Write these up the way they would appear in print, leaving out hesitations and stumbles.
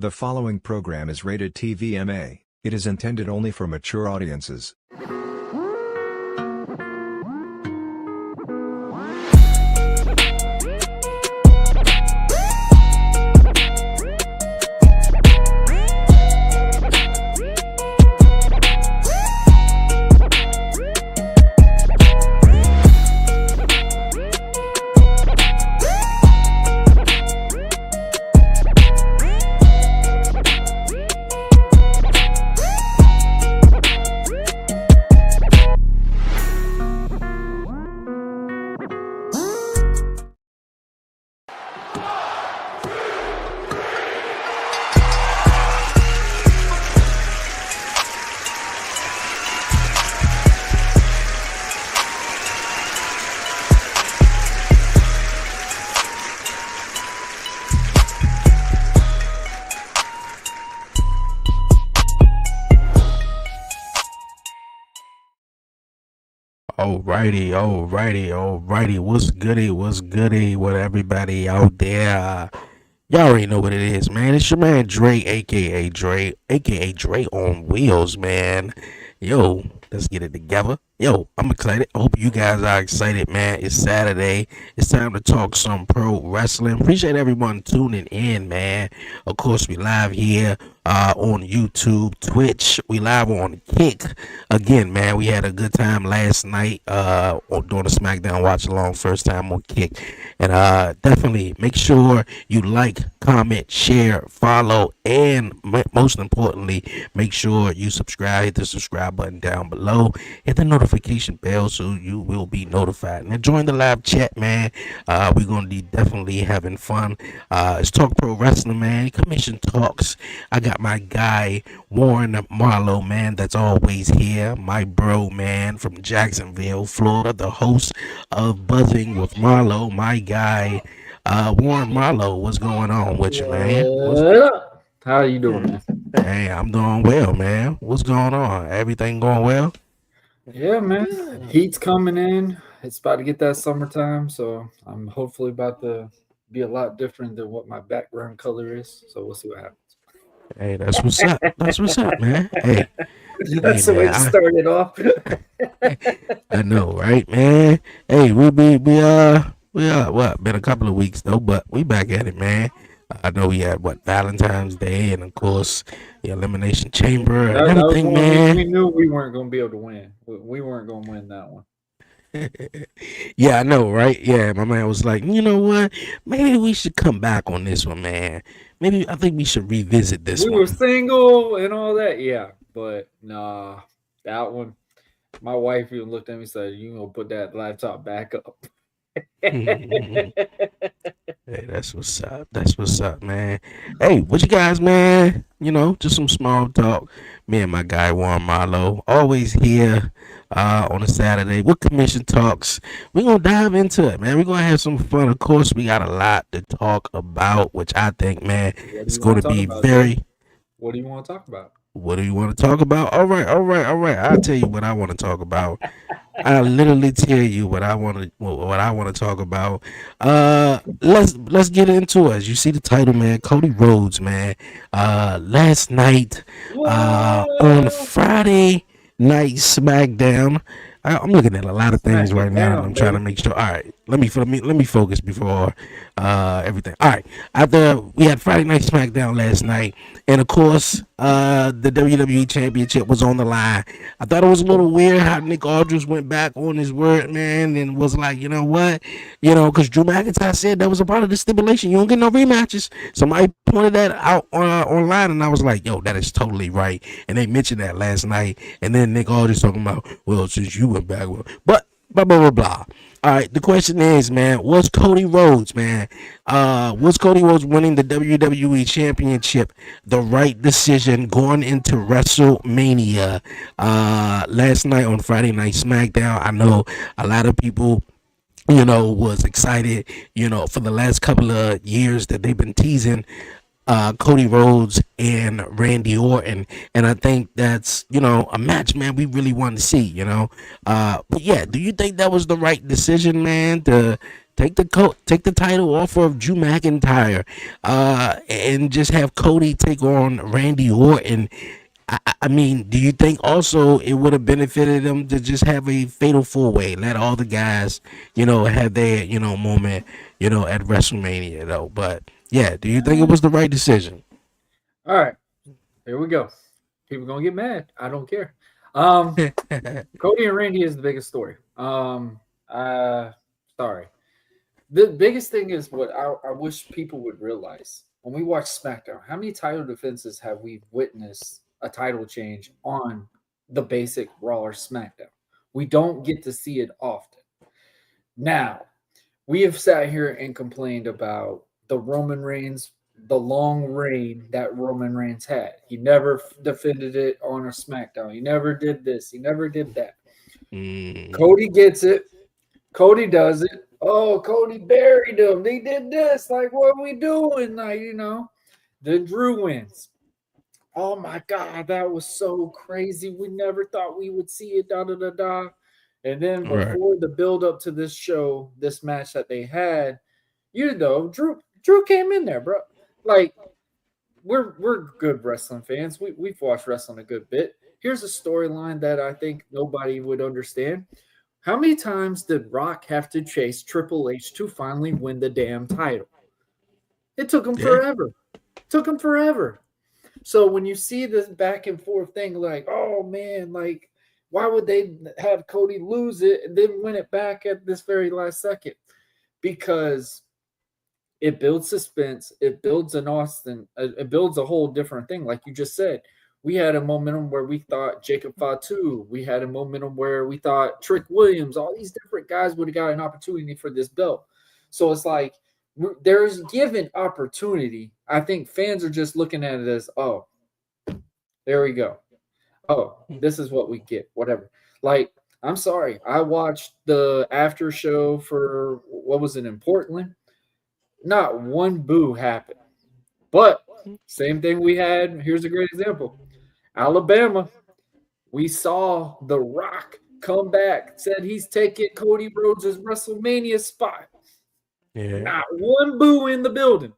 The following program is rated TVMA. It is intended only for mature audiences. Alrighty. What's goody with everybody out there? Y'all already know what it is, man. It's your man Dre, aka Dre on wheels, man. Yo, let's get it together. Yo, I'm excited. I hope you guys are excited, man. It's Saturday. It's time to talk some pro wrestling. Appreciate everyone tuning in, man. Of course, we live here on YouTube, Twitch. We live on Kick. Again, man, we had a good time last night doing the SmackDown watch along, first time on Kick. And definitely make sure you like, comment, share, follow, and most importantly, make sure you subscribe. Hit the subscribe button down below. Hit the notification bell so you will be notified. Now join the live chat, man. We're gonna be definitely having fun. It's Talk Pro Wrestling, man. Commission Talks. I got my guy Warren Marlowe, man. That's always here. My bro, man, from Jacksonville, Florida. The host of Buzzing with Marlowe. My guy, Warren Marlowe. What's going on with you, man? How are you doing, man? Hey, I'm doing well, man. What's going on? Everything going well? Yeah, man. Heat's coming in. It's about to get that summertime, so I'm hopefully about to be a lot different than what my background color is. So we'll see what happens. Hey, that's what's up. That's what's up, man. Hey, that's the way to start it off. I know, right, man? Hey, we been a couple of weeks though, but we back at it, man. I know we had Valentine's Day, and of course the Elimination Chamber and everything, man. We knew we weren't going to be able to win. We weren't going to win that one. Yeah, I know, right? Yeah, my man was like, you know what? Maybe we should come back on this one, man. Maybe I think we should revisit this one. We were single and all that, yeah, but nah, that one. My wife even looked at me and said, "You gonna put that laptop back up?" Hey, that's what's up. That's what's up, man. Hey, what you guys, man? You know, just some small talk. Me and my guy Warren Marlowe, always here on a Saturday with Commission Talks. We're gonna dive into it, man. We're gonna have some fun. Of course, we got a lot to talk about, which I think, man, it's going to be very. What do you want to talk about? What do you want to talk about? All right. I'll tell you what I want to talk about. I'll literally tell you what I want to talk about. Let's get into it. You see the title, man. Cody Rhodes, man. Last night, on Friday Night SmackDown. I'm looking at a lot of things right now. I'm trying to make sure. All right, let me focus before everything. All right, after we had Friday Night SmackDown last night, and of course, the WWE Championship was on the line. I thought it was a little weird how Nick Aldis went back on his word, man, and was like, you know what, because Drew McIntyre said that was a part of the stipulation. You don't get no rematches. Somebody pointed that out online, and I was like, yo, that is totally right. And they mentioned that last night, and then Nick Aldis talking about, well, since you went back, but blah blah blah blah. All right, the question is, man, was Cody Rhodes, man, was Cody Rhodes winning the WWE Championship the right decision going into WrestleMania last night on Friday Night SmackDown? I know a lot of people, was excited, for the last couple of years that they've been teasing Cody Rhodes and Randy Orton, and I think that's a match, man, we really want to see. But yeah, do you think that was the right decision, man, to take the title off of Drew McIntyre, and just have Cody take on Randy Orton? I mean, do you think also it would have benefited them to just have a fatal four way, let all the guys, have their, moment, at WrestleMania though? But yeah, do you think it was the right decision? All right, here we go. People gonna get mad. I don't care. Cody and Randy is the biggest story. Sorry. The biggest thing is what I wish people would realize when we watch SmackDown. How many title defenses have we witnessed a title change on the basic Raw or SmackDown? We don't get to see it often. Now, we have sat here and complained about the Roman Reigns, the long reign that Roman Reigns had. He never defended it on a SmackDown. He never did this. He never did that. Cody gets it. Cody does it. Oh, Cody buried him. They did this. Like, what are we doing? Like, Then Drew wins. Oh my God, that was so crazy. We never thought we would see it. Da da da da. And then Right. before the build up to this show, this match that they had, Drew came in there, bro. Like, we're good wrestling fans. We've watched wrestling a good bit. Here's a storyline that I think nobody would understand. How many times did Rock have to chase Triple H to finally win the damn title? It took him Yeah. forever. Took him forever. So when you see this back and forth thing, like, oh man, like, why would they have Cody lose it and then win it back at this very last second? Because it builds suspense. It builds an Austin. It builds a whole different thing. Like you just said, we had a momentum where we thought Jacob Fatu. We had a momentum where we thought Trick Williams. All these different guys would have got an opportunity for this belt. So it's like there's given opportunity. I think fans are just looking at it as, oh, there we go. Oh, this is what we get. Whatever. Like, I'm sorry. I watched the after show for what was it in Portland? Not one boo happened. But same thing we had. Here's a great example. Alabama. We saw The Rock come back, said he's taking Cody Rhodes' WrestleMania spot. Yeah. Not one boo in the building.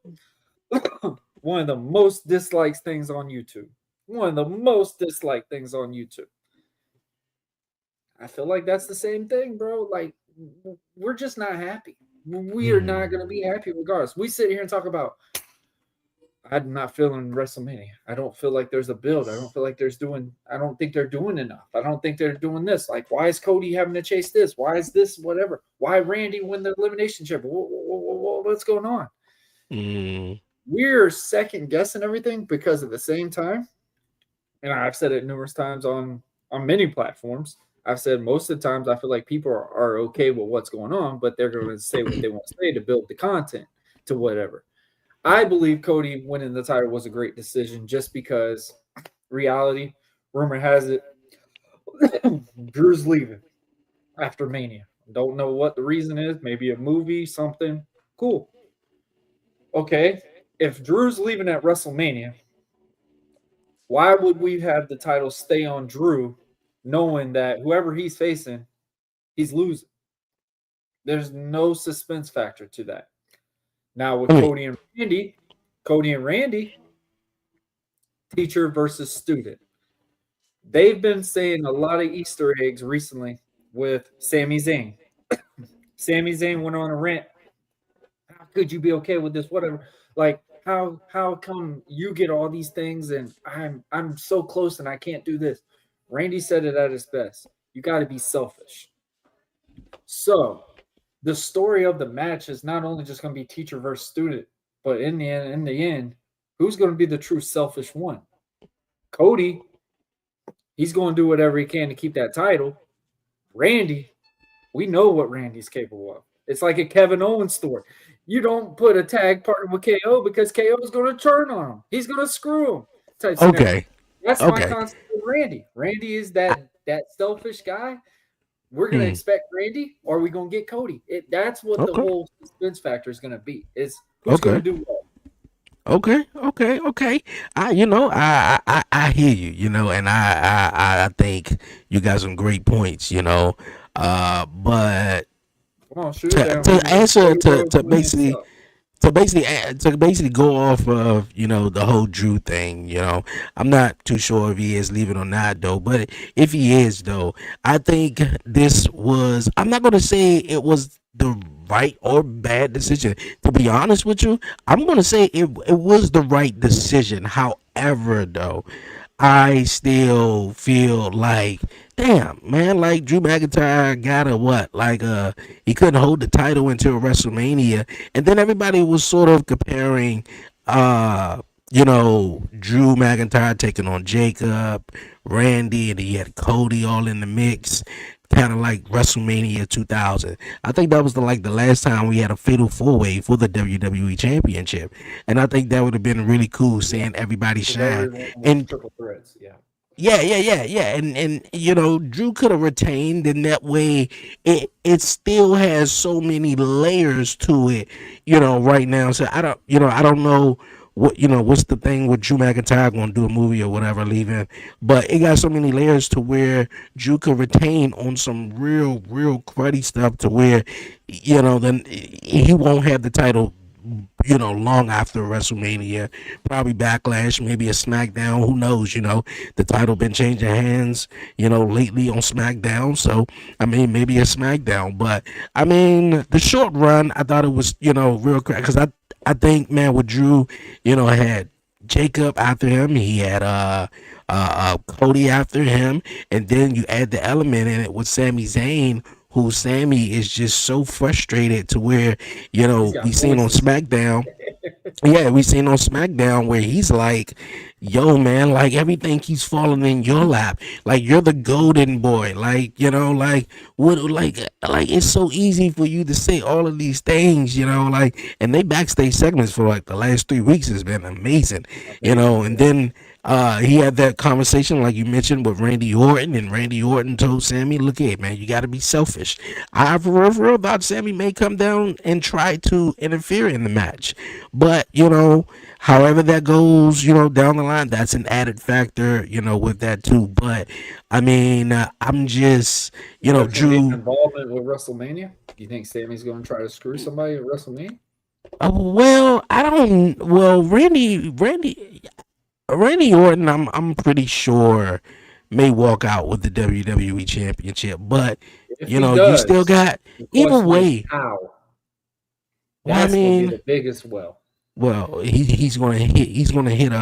One of the most disliked things on YouTube. One of the most disliked things on YouTube. I feel like that's the same thing, bro. Like, we're just not happy. We are not going to be happy regardless. We sit here and talk about, I'm not feeling WrestleMania. I don't feel like there's a build. I don't feel like I don't think they're doing enough. I don't think they're doing this. Like, why is Cody having to chase this? Why is this whatever? Why Randy win the elimination chamber? What's going on? We're second guessing everything because at the same time, and I've said it numerous times on many platforms. I've said most of the times I feel like people are okay with what's going on, but they're going to say what they want to say to build the content to whatever. I believe Cody winning the title was a great decision just because reality, rumor has it, Drew's leaving after Mania. Don't know what the reason is. Maybe a movie, something. Cool. Okay. If Drew's leaving at WrestleMania, why would we have the title stay on Drew knowing that whoever he's facing, he's losing? There's no suspense factor to that. Now with Cody and Randy, teacher versus student. They've been saying a lot of Easter eggs recently with Sami Zayn. Sami Zayn went on a rant. How could you be okay with this? Whatever. Like, how come you get all these things and I'm so close and I can't do this? Randy said it at his best. You got to be selfish. So the story of the match is not only just going to be teacher versus student, but in the end, who's going to be the true selfish one? Cody, he's going to do whatever he can to keep that title. Randy, we know what Randy's capable of. It's like a Kevin Owens story. You don't put a tag partner with KO because KO is going to turn on him. He's going to screw him. Type scenario. Okay. That's my concept of Randy. Randy is that selfish guy. We're going to expect Randy, or are we going to get Cody? That's what the whole suspense factor is going to be. Is who's going to do what? Okay. I hear you, and I think you got some great points, but Come on, shoot it to down. We to need answer Cody Rhodes winning basically stuff. to basically go off of the whole Drew thing. I'm not too sure if he is leaving or not though, but if he is though, I think this was, I'm not going to say it was the right or bad decision. To be honest with you, I'm going to say it was the right decision. However though, I still feel like, damn, man, like Drew McIntyre got a what? Like, he couldn't hold the title until WrestleMania. And then everybody was sort of comparing, uh, Drew McIntyre taking on Jacob, Randy, and he had Cody all in the mix. Kind of like WrestleMania 2000. I think that was the last time we had a fatal four way for the WWE Championship, and I think that would have been really cool Yeah, seeing everybody because shine. everyone was And triple threats. Yeah, yeah. And Drew could have retained in that way. It still has so many layers to it, right now. So I don't know what's the thing with Drew McIntyre going to do a movie or whatever leaving, but it got so many layers to where Drew could retain on some real cruddy stuff to where then he won't have the title long after WrestleMania, probably Backlash, maybe a SmackDown. Who knows? The title been changing hands, lately on SmackDown. So I mean, maybe a SmackDown. But I mean, the short run, I thought it was real crack because I think, man, with Drew, I had Jacob after him. He had Cody after him, and then you add the element in it with Sami Zayn, who Sammy is just so frustrated to where he's we got seen on voices. SmackDown. Yeah, we seen on SmackDown where he's like, "Yo, man, like everything keeps falling in your lap. Like you're the golden boy. Like like what? Like it's so easy for you to say all of these things. Like and they backstage segments for like the last 3 weeks has been amazing. Amazing. And Yeah, then he had that conversation like you mentioned with Randy Orton, and Randy Orton told Sammy, "Look here, man, you got to be selfish." I for real thought Sammy may come down and try to interfere in the match. But, however that goes, down the line, that's an added factor, with that too. But I mean, I'm just, but can be an Drew. involvement with WrestleMania. You think Sammy's going to try to screw somebody at WrestleMania? Well, I don't. Well, Randy Orton, I'm pretty sure may walk out with the WWE Championship. But If he you still does, got the either question is way. how. Well, I That's going to be mean, the biggest well. well, he's gonna hit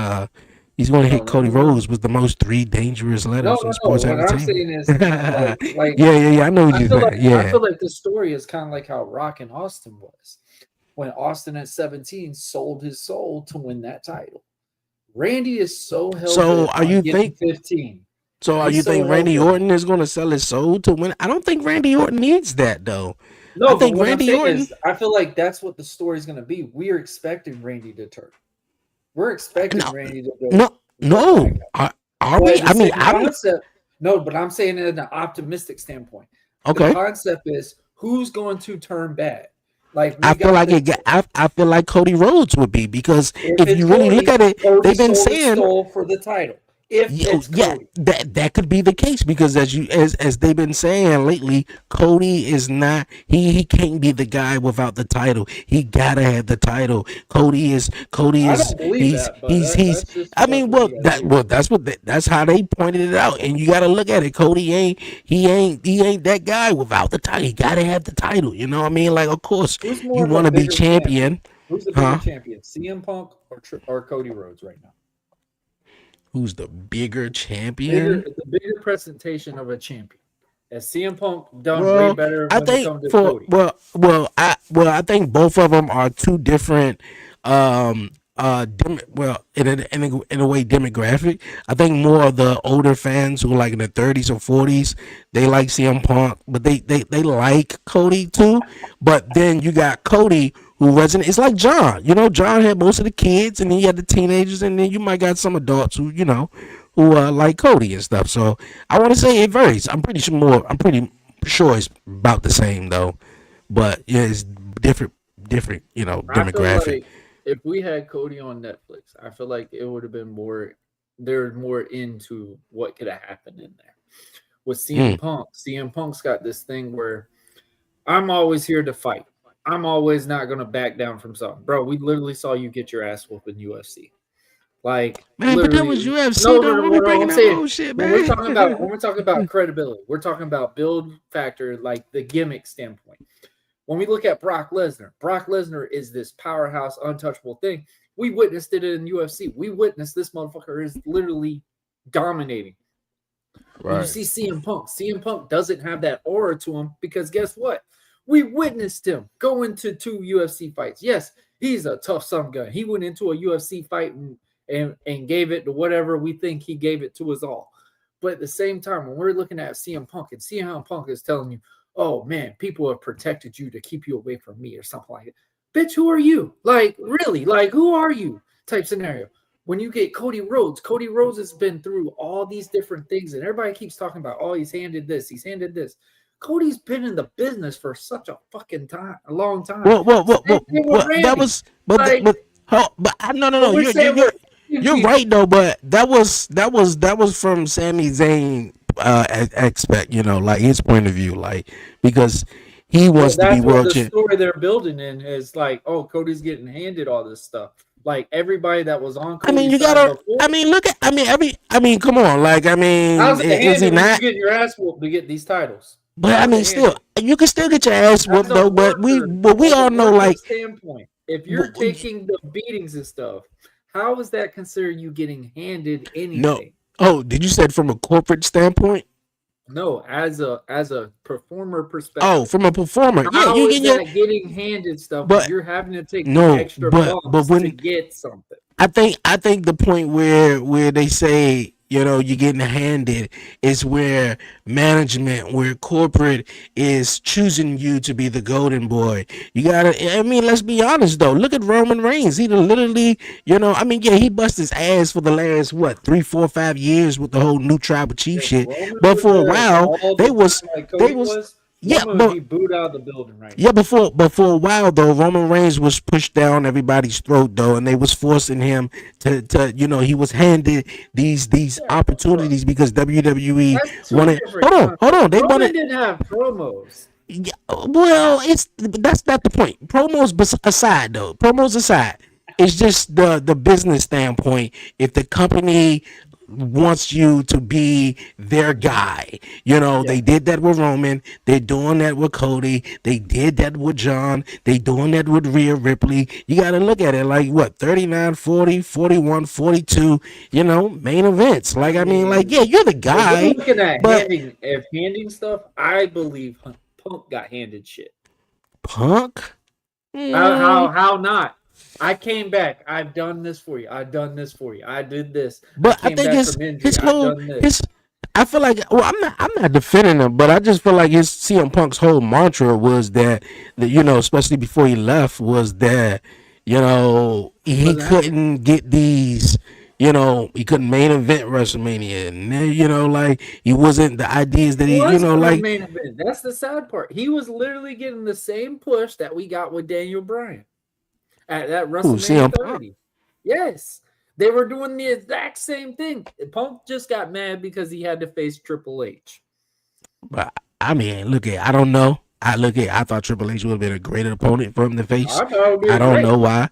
No, Cody no, no, Rhodes with the most three dangerous no, letters in no, no. sports What I'm entertainment. saying is, Yeah, like yeah. I know what I you're feel like saying. Yeah. the story is kind of like how Rock and Austin was when Austin at 17 sold his soul to win that title. Randy is so hell So bent are on you getting think? 15. So are He's you so think hell Randy bent. Orton is gonna sell his soul to win? I don't think Randy Orton needs that though. I No, but think what I'm Randy saying Orton. is, I feel like that's what the story's going to be. We're expecting Randy to turn. We're expecting No, Randy to go no, go back no. out. Are But we? in the I mean, same I'm concept, no, but I'm saying it in an optimistic standpoint. The okay. concept is who's going to turn bad? Like I we feel got like the it. I feel like Cody Rhodes would be because if if it's you really look Cody, at it, Cody they've been sold his saying. soul for the title. If it's Yeah, Cody. that could be the case because as they've been saying lately, Cody is not he can't be the guy without the title. He gotta have the title. Cody I is don't believe that, but he's. that's just I mean, what well you guys that hear. well that's how they pointed it out, and you gotta look at it. Cody he ain't that guy without the title. He gotta have the title. You know what I mean? Like, of course, Who's you more of a want to be bigger champion? champion, Who's the bigger huh? champion? CM Punk or Cody Rhodes right now? Who's the bigger Bigger champion? the bigger presentation of a champion. Has CM Punk done way Well, better I when it think comes to for Cody? I think both of them are two different in a way demographic. I think more of the older fans who are like in their 30s or 40s, they like CM Punk, but they like Cody too. But then you got Cody who wasn't. It's like John. John had most of the kids, and then you had the teenagers, and then you might got some adults who like Cody and stuff. So I want to say it varies. I'm pretty sure it's about the same though, but yeah, it's different I feel demographic. if we had Cody on Netflix, I feel like it would have been more. They're more into what could have happened in there. With Mm. CM Punk's got this thing where I'm always here to fight. I'm always not gonna back down from something, bro. We literally saw you get your ass whooped in UFC. Like Man, but that literally, was UFC no, no, though. no, Don't be no. I'm bringing that saying bullshit, when we're man. talking about credibility, we're talking about build factor, like the gimmick standpoint. When we look at Brock Lesnar is this powerhouse, untouchable thing. We witnessed it in UFC. We witnessed this motherfucker is literally dominating. When you Right. see CM Punk doesn't have that aura to him because guess what? We witnessed him go into 2 UFC fights. Yes, he's a tough son gun. He went into a UFC fight and gave it to whatever we think he gave it to us all. But at the same time, when we're looking at CM Punk and CM Punk is telling you, oh man, people have protected you to keep you away from me or something like that. Bitch, who are you? Like, really? Like, who are you? Type scenario. When you get Cody Rhodes has been through all these different things, and everybody keeps talking about, oh, he's handed this. Cody's been in the business for such a fucking time, a long time. Same thing with Randy. That was, Like, no. we're saying You're right though, but that was from Sami Zayn aspect, like his point of view, like because he wants to be that's what world the champ. story they're building in is like, oh, Cody's getting handed all this stuff. Like everybody that was on I mean, Cody's you side gotta. before. I mean, look at. I mean, come on. Like, I How's mean, it is he handed when you not? get your ass whooped to get these titles? But I How's mean, it still, handed? you can still get your ass whooped As a though. But worker, we as a all know, worker like, standpoint, if you're taking the beatings and stuff, how is that considered you getting handed no. anything? Oh, did you say from a corporate standpoint? No, as a performer Oh, perspective. from a performer, yeah, How you is get your. that getting handed stuff when But you're having to take the no, extra but bumps to when get something? I think the point where they say you're getting handed is where management, where corporate is choosing you to be the golden boy. You gotta. I mean, let's be honest though. Look at Roman Reigns. He literally, I mean, yeah, he bust his ass for the last what 3, 4, 5 years with the whole new tribal chief If shit. Roman But was for a there while, all they the was time like they Cody was was, yeah, Roman would but be booed out of the building right yeah, now. before a while though, Roman Reigns was pushed down everybody's throat though, and they was forcing him to he was handed these Yeah, bro. opportunities because WWE That's two wanted. different Hold concepts. on, they Roman wanted. didn't have promos. Yeah, well, that's not the point. Aside though, promos aside, it's just the business standpoint. If the company wants you to be their guy, Yeah. they did that with Roman. They're doing that with Cody. They did that with John. They doing that with Rhea Ripley. You got to look at it like what 39, 40, 41, 42. Main events. I Like I mean, like mean, yeah, you're the if we're guy, looking at but handing stuff, I believe Punk got handed shit. Punk. How Mm, how how not? I came back. I've done this for you. I've done this for you. I did this. I But I came think back his from his injury. I've whole done this. his I feel like I'm not defending him, but I just feel like his CM Punk's whole mantra was that especially before he left was that he Wasn't happening. couldn't get these he couldn't main event WrestleMania and like he wasn't the ideas that He he was going to like main event. That's the sad part. He was literally getting the same push that we got with Daniel Bryan at that who WrestleMania CM Punk. 30. Yes. They were doing the exact same thing. Punk just got mad because he had to face Triple H. But I mean, look at I don't know. I thought Triple H would have been a great opponent for him to face. I thought it would I be don't great. know why,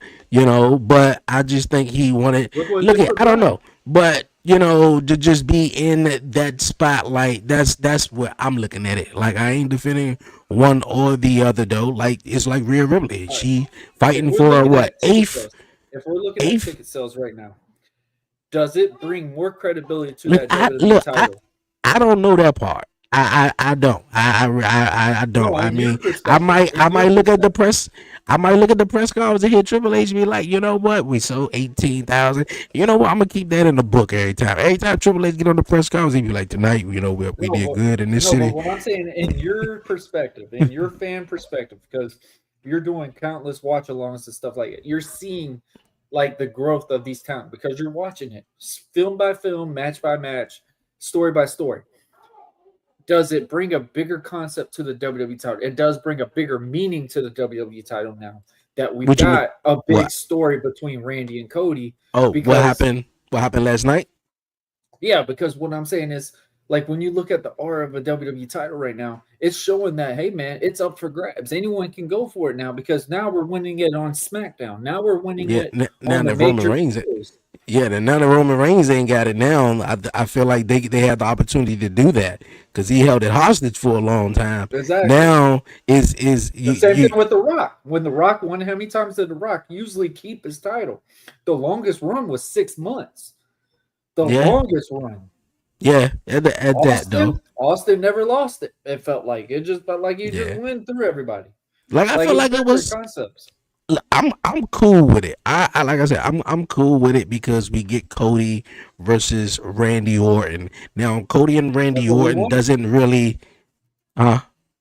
but I just think he wanted. Look what Look did at for I don't Bryan. know, but to just be in that spotlight, that's what I'm looking at it. Like I ain't defending one or the other though. Like it's like Rhea Ripley. All right. She If fighting we're for looking what at ticket eighth sales, if we're looking at eighth. ticket sales right now, does it bring more credibility to Look, that WWE title? I don't know that part. I don't. I don't. No, I in your mean, I perspective. might I In your might look at the perspective. press. I might look at the press conference and hear Triple H be like, you know what, we sold 18,000. You know what, I'm gonna keep that in the book every time. Every time Triple H get on the press conference, he be like, tonight, we No, did good in this but city. what I'm saying in your perspective, in your fan perspective, because you're doing countless watch alongs and stuff like it, you're seeing like the growth of these talent because you're watching it film by film, match by match, story by story. Does it bring a bigger concept to the WWE title? It does bring a bigger meaning to the WWE title now that we've What you mean? got a big What? story between Randy and Cody. Oh, what Because happened? What happened last night? yeah, because what I'm saying is, like, when you look at the R of a WWE title right now, it's showing that, hey man, it's up for grabs. Anyone can go for it now, because now we're winning it on SmackDown. Now we're winning Yeah, it now on the that Roman major Reigns, shows. yeah, then now that Roman Reigns ain't got it now, I feel like they had the opportunity to do that because he held it hostage for a long time. Exactly. Now is The you same thing you with The Rock. When The Rock won, how many times did The Rock usually keep his title? The longest run was 6 months. The yeah longest run. yeah at that though. Austin never lost it. It felt like it just felt like you just Yeah, went through everybody. like I Like feel it's like it different was. concepts. I'm cool with it. I like I said, I'm cool with it because we get Cody versus Randy Orton. Now Cody and Randy That's what we Orton wanted. doesn't really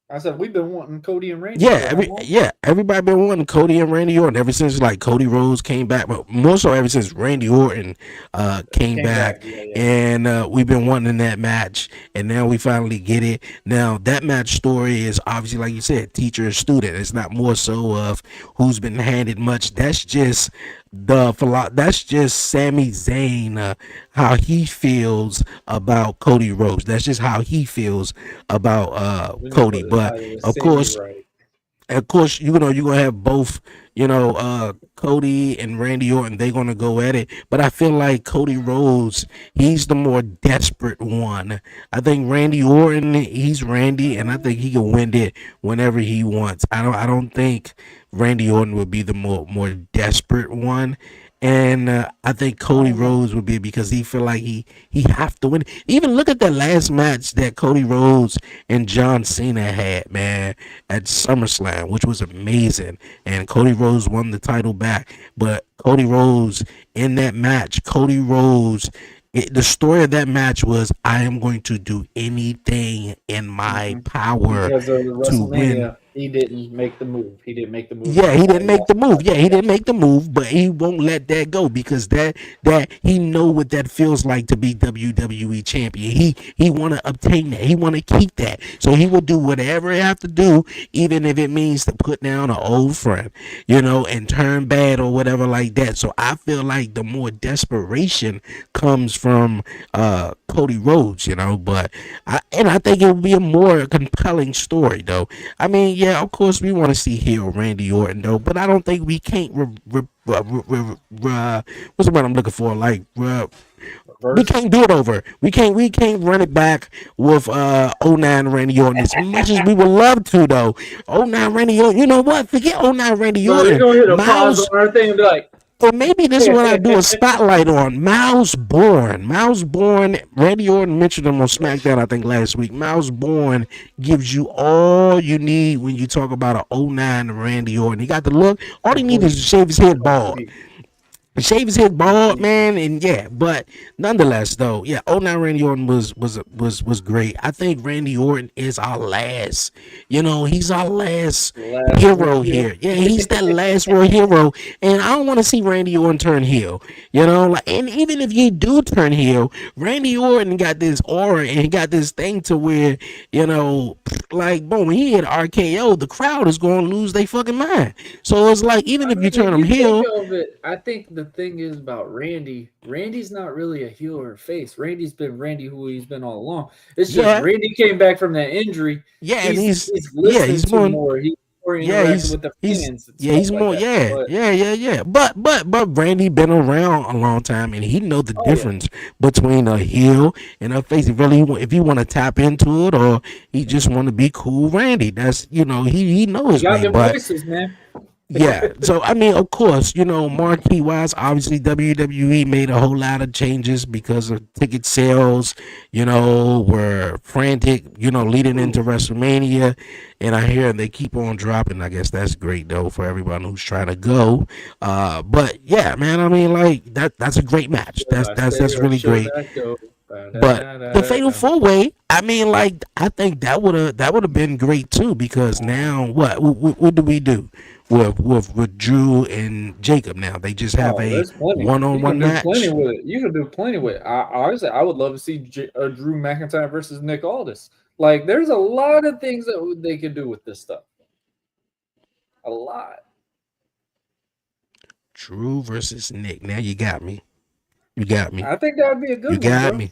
I said we've been wanting Cody and Randy yeah, for how long? everybody been wanting Cody and Randy Orton ever since like Cody Rhodes came back, but more so ever since Randy Orton came Came back. back, Yeah, yeah. and we've been wanting that match, and now we finally get it. Now that match story is obviously like you said, teacher and student. It's not more so of who's been handed much. That's just that's just Sami Zayn, how he feels about Cody Rhodes. That's just how he feels about We need to Cody. put the But title with of Sammy course, right. you're gonna have both, Cody and Randy Orton. They're gonna go at it, but I feel like Cody Rhodes, he's the more desperate one. I think Randy Orton, he's Randy, and I think he can win it whenever he wants. I don't think Randy Orton would be the more desperate one. And I think I Cody don't know. Rhodes would be because he feel like he have to win. Even look at that last match that Cody Rhodes and John Cena had, man, at SummerSlam, which was amazing. And Cody Rhodes won the title back. But Cody Rhodes in that match, the story of that match was I am going to do anything in my power Because of the to win. WrestleMania, he didn't make the move. He didn't make the move, and Yeah, that's he why didn't he make lost the the move. title. Yeah, he Yeah. didn't make the move, but he won't let that go because that he know what that feels like to be WWE champion. He want to obtain that. He want to keep that. So he will do whatever he have to do, even if it means to put down an old friend, and turn bad or whatever like that. So I feel like the more desperation comes from Cody Rhodes, but I think it would be a more compelling story though. I mean, yeah, of course we want to see heel Randy Orton though, but I don't think we can't. What's the word I'm looking for? Like, we Reverse. can't do it over. We can't run it back with '09 Randy Orton. As much as we would love to though, '09 Randy Orton. You know what? Forget '09 Randy So they're Orton. gonna hit a pause Miles on our thing and be like, or maybe this is what I do a spotlight on. Miles Bourne. Miles Bourne, Randy Orton mentioned him on SmackDown, I think, last week. Miles Bourne gives you all you need when you talk about a '09 Randy Orton. He got the look. All he needs is to complete, shave his head bald. complete, Shave his head bald, completely. man, and yeah, but nonetheless, though, yeah, '09 Randy Orton was great. I think Randy Orton is our last, he's our last The last real hero heel. here. Yeah, he's that last real hero, and I don't want to see Randy Orton turn heel. Like, and even if he do turn heel, Randy Orton got this aura and he got this thing to where, like, boom, when he hit RKO, the crowd is going to lose their fucking mind. So it's like, even I if you mean, turn if him you think heel. of it, I think the thing is about Randy. Randy's not really a heel or a face. Randy's been Randy who he's been all along. It's just Yeah, Randy came back from that injury. yeah, and He's listened he's to more, more. He's more yeah, interacting with the fans and stuff he's like more, that. yeah, But yeah, yeah, yeah. But Randy been around a long time, and he know the oh yeah, difference between a heel and a face. If he want to tap into it, or he just want to be cool, Randy. That's he know he his got way, them but. voices, man. Yeah, so I mean, of course, marquee wise, obviously WWE made a whole lot of changes because of ticket sales, were frantic, leading into WrestleMania, and I hear they keep on dropping. I guess that's great though for everyone who's trying to go. But yeah, man, I mean, like that's a great match. Should That's I that's stay that's or really should great. I go? But the Fatal Ba-da-da-da-da-da. 4-Way, I mean, like I think that would have been great too because now what do we do with Drew and Jacob now? They just have Oh, a there's plenty. You can one-on-one do plenty match. with it. You can do plenty with it. Honestly, I would love to see Drew McIntyre versus Nick Aldis. Like, there's a lot of things that they could do with this stuff. A lot. Drew versus Nick. Now you got me. You got me. I think that would be a You good one, got bro. me.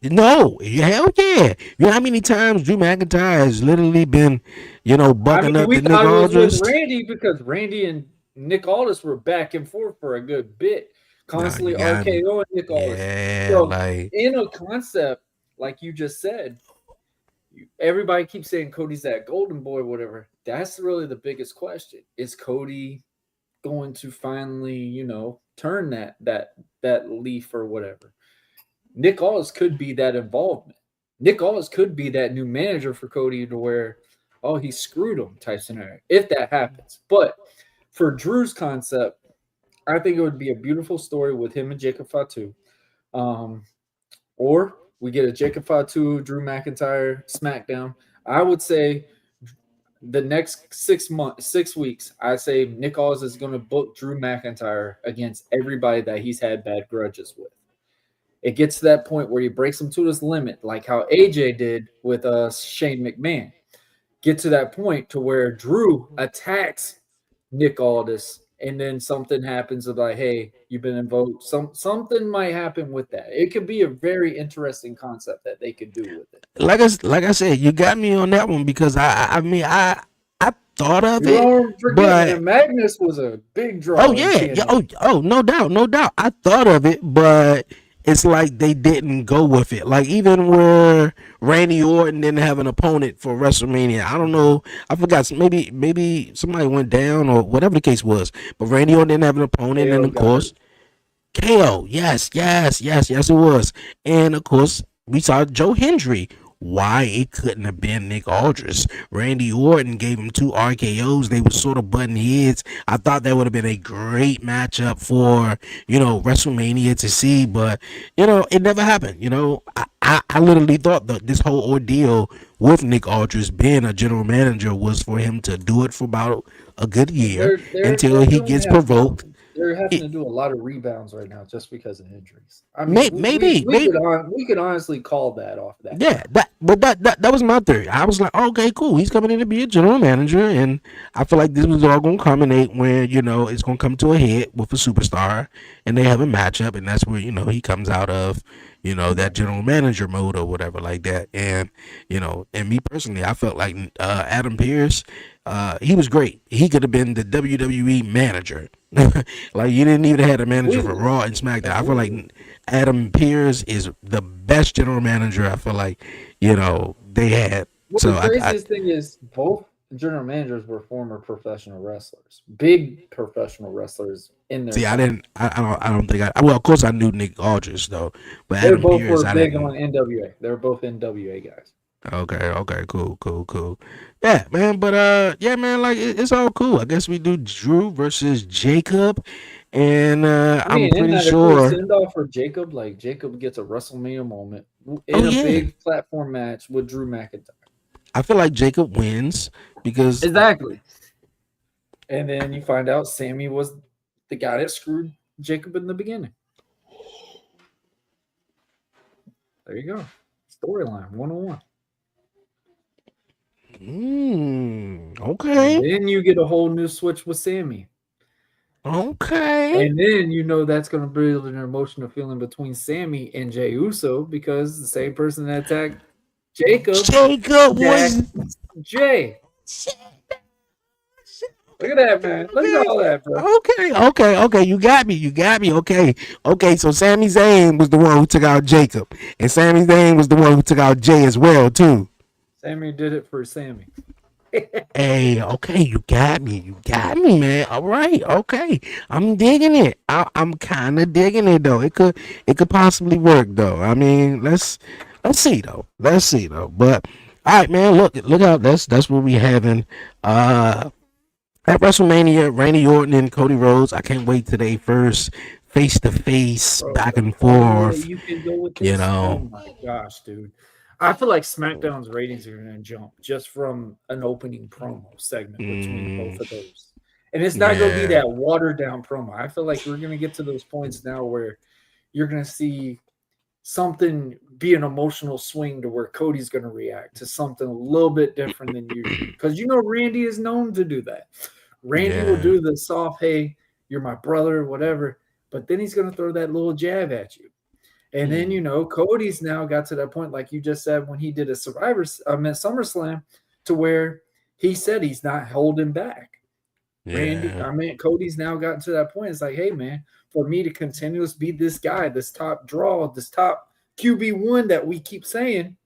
No, hell yeah. You know how many times Drew McIntyre has literally been, I bucking mean, up we to Nick thought it was with Aldis? Randy because Randy and Nick Aldis were back and forth for a good bit, No, constantly you got me. RKO and Nick Aldis. Yeah, So, like in a concept, like you just said, everybody keeps saying Cody's that golden boy, whatever. That's really the biggest question. Is Cody going to finally, turn that leaf or whatever? Nick Aldis could be that involvement. Nick Aldis could be that new manager for Cody to where, oh, he screwed him type scenario, if that happens. But for Drew's concept, I think it would be a beautiful story with him and Jacob Fatu. Um, or we get a Jacob Fatu, Drew McIntyre SmackDown. I would say the next 6 weeks, I say Nick Aldis is going to book Drew McIntyre against everybody that he's had bad grudges with. It gets to that point where he breaks him to his limit, like how AJ did with Shane McMahon. Get to that point to where Drew attacks Nick Aldis, and then something happens of like, hey, you've been invoked. Something might happen with that. It could be a very interesting concept that they could do with it. like I said, you got me on that one because I thought of You it, don't forget, but man. Magnus was a big oh draw in yeah, yeah, TNA. no doubt, no doubt. I thought of it, but it's like they didn't go with it. Like even where Randy Orton didn't have an opponent for WrestleMania. I don't know. I forgot. Maybe somebody went down or whatever the case was. But Randy Orton didn't have an opponent, and KO of got course hurt. KO. Yes, it was. And of course, we saw Joe Hendry. Why it couldn't have been Nick Aldis. Randy Orton gave him 2 RKOs. They were sort of butting heads. I thought that would have been a great matchup for, WrestleMania to see, but, it never happened. I literally thought that this whole ordeal with Nick Aldis being a general manager was for him to do it for about a good year until They're he doing gets have to provoked. they're having It, to do a lot of rebounds right now just because of injuries. I mean, maybe we could honestly call that off that yeah, fact. that was my theory. I was like, okay, cool. He's coming in to be a general manager, and I feel like this was all gonna culminate when it's gonna come to a head with a superstar, and they have a matchup, and that's where he comes out of that Right. general manager mode or whatever like that. And and me personally, I felt like Adam Pearce, he was great. He could have been the WWE manager. Like you didn't even have a manager for Completely. Raw and SmackDown. I feel Completely. like Adam Pearce is the best general manager I feel like they had. Well, So the I craziest thing is both general managers were former professional wrestlers, big professional wrestlers in their see I time. didn't I don't think I well of course I knew Nick Aldis though, but They Adam both Pearce were I big didn't. on NWA. They were both NWA guys. Okay, cool. Yeah, man, but yeah, man, like it's all cool. I guess we do Drew versus Jacob, and I I'm mean, isn't pretty that a cool sure. send off for Jacob? Like Jacob gets a WrestleMania moment Oh in a yeah, big platform match with Drew McIntyre. I feel like Jacob wins because Exactly. And then you find out Sammy was the guy that screwed Jacob in the beginning. There you go. Storyline 101. And okay, then you get a whole new switch with Sammy. okay. And then you know that's going to build an emotional feeling between Sammy and Jey Uso because the same person that attacked Jacob Jacob attacked was. Jay. Look at that, man. Look at all that, bro. Okay. You got me. Okay. So Sami Zayn was the one who took out Jacob, and Sami Zayn was the one who took out Jay as well too. Sammy did it for Sammy. Hey, okay, you got me, man. All right, okay, I'm digging it. I'm kind of digging it though. It could possibly work though. I mean, let's see though. But all right, man. Look out. That's what we having. At WrestleMania, Randy Orton and Cody Rhodes. I can't wait till they first face to face, Bro, back the and only way forth. you can go with You this, oh know, my gosh, dude. I feel like SmackDown's ratings are going to jump just from an opening promo segment between both mm, of those. And it's not going to be yeah, that watered down promo. I feel like we're going to get to those points now where you're going to see something be an emotional swing to where Cody's going to react to something a little bit different than usual. Because Randy is known to do that. Randy will yeah, do the soft, hey, you're my brother, whatever. But then he's gonna throw that little jab at you. And then Cody's now got to that point, like you just said, when he did a SummerSlam, to where he said he's not holding back. Cody's now gotten to that point. It's like, hey man, for me to continuously be this guy, this top draw, this top QB1 that we keep saying,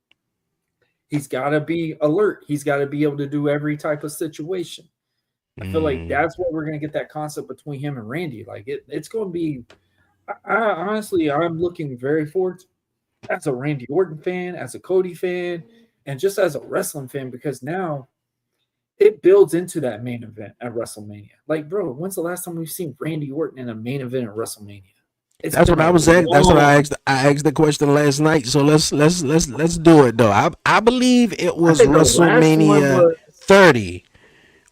he's got to be alert. He's got to be able to do every type of situation. I feel like that's what we're going to get that concept between him and Randy. Like it's going to be. Honestly, I'm looking very forward to, as a Randy Orton fan, as a Cody fan, and just as a wrestling fan, because now it builds into that main event at WrestleMania. Like, bro, when's the last time we've seen Randy Orton in a main event at WrestleMania? That's what I was saying. That's what I asked. I asked the question last night. So let's do it though. I believe it was WrestleMania 30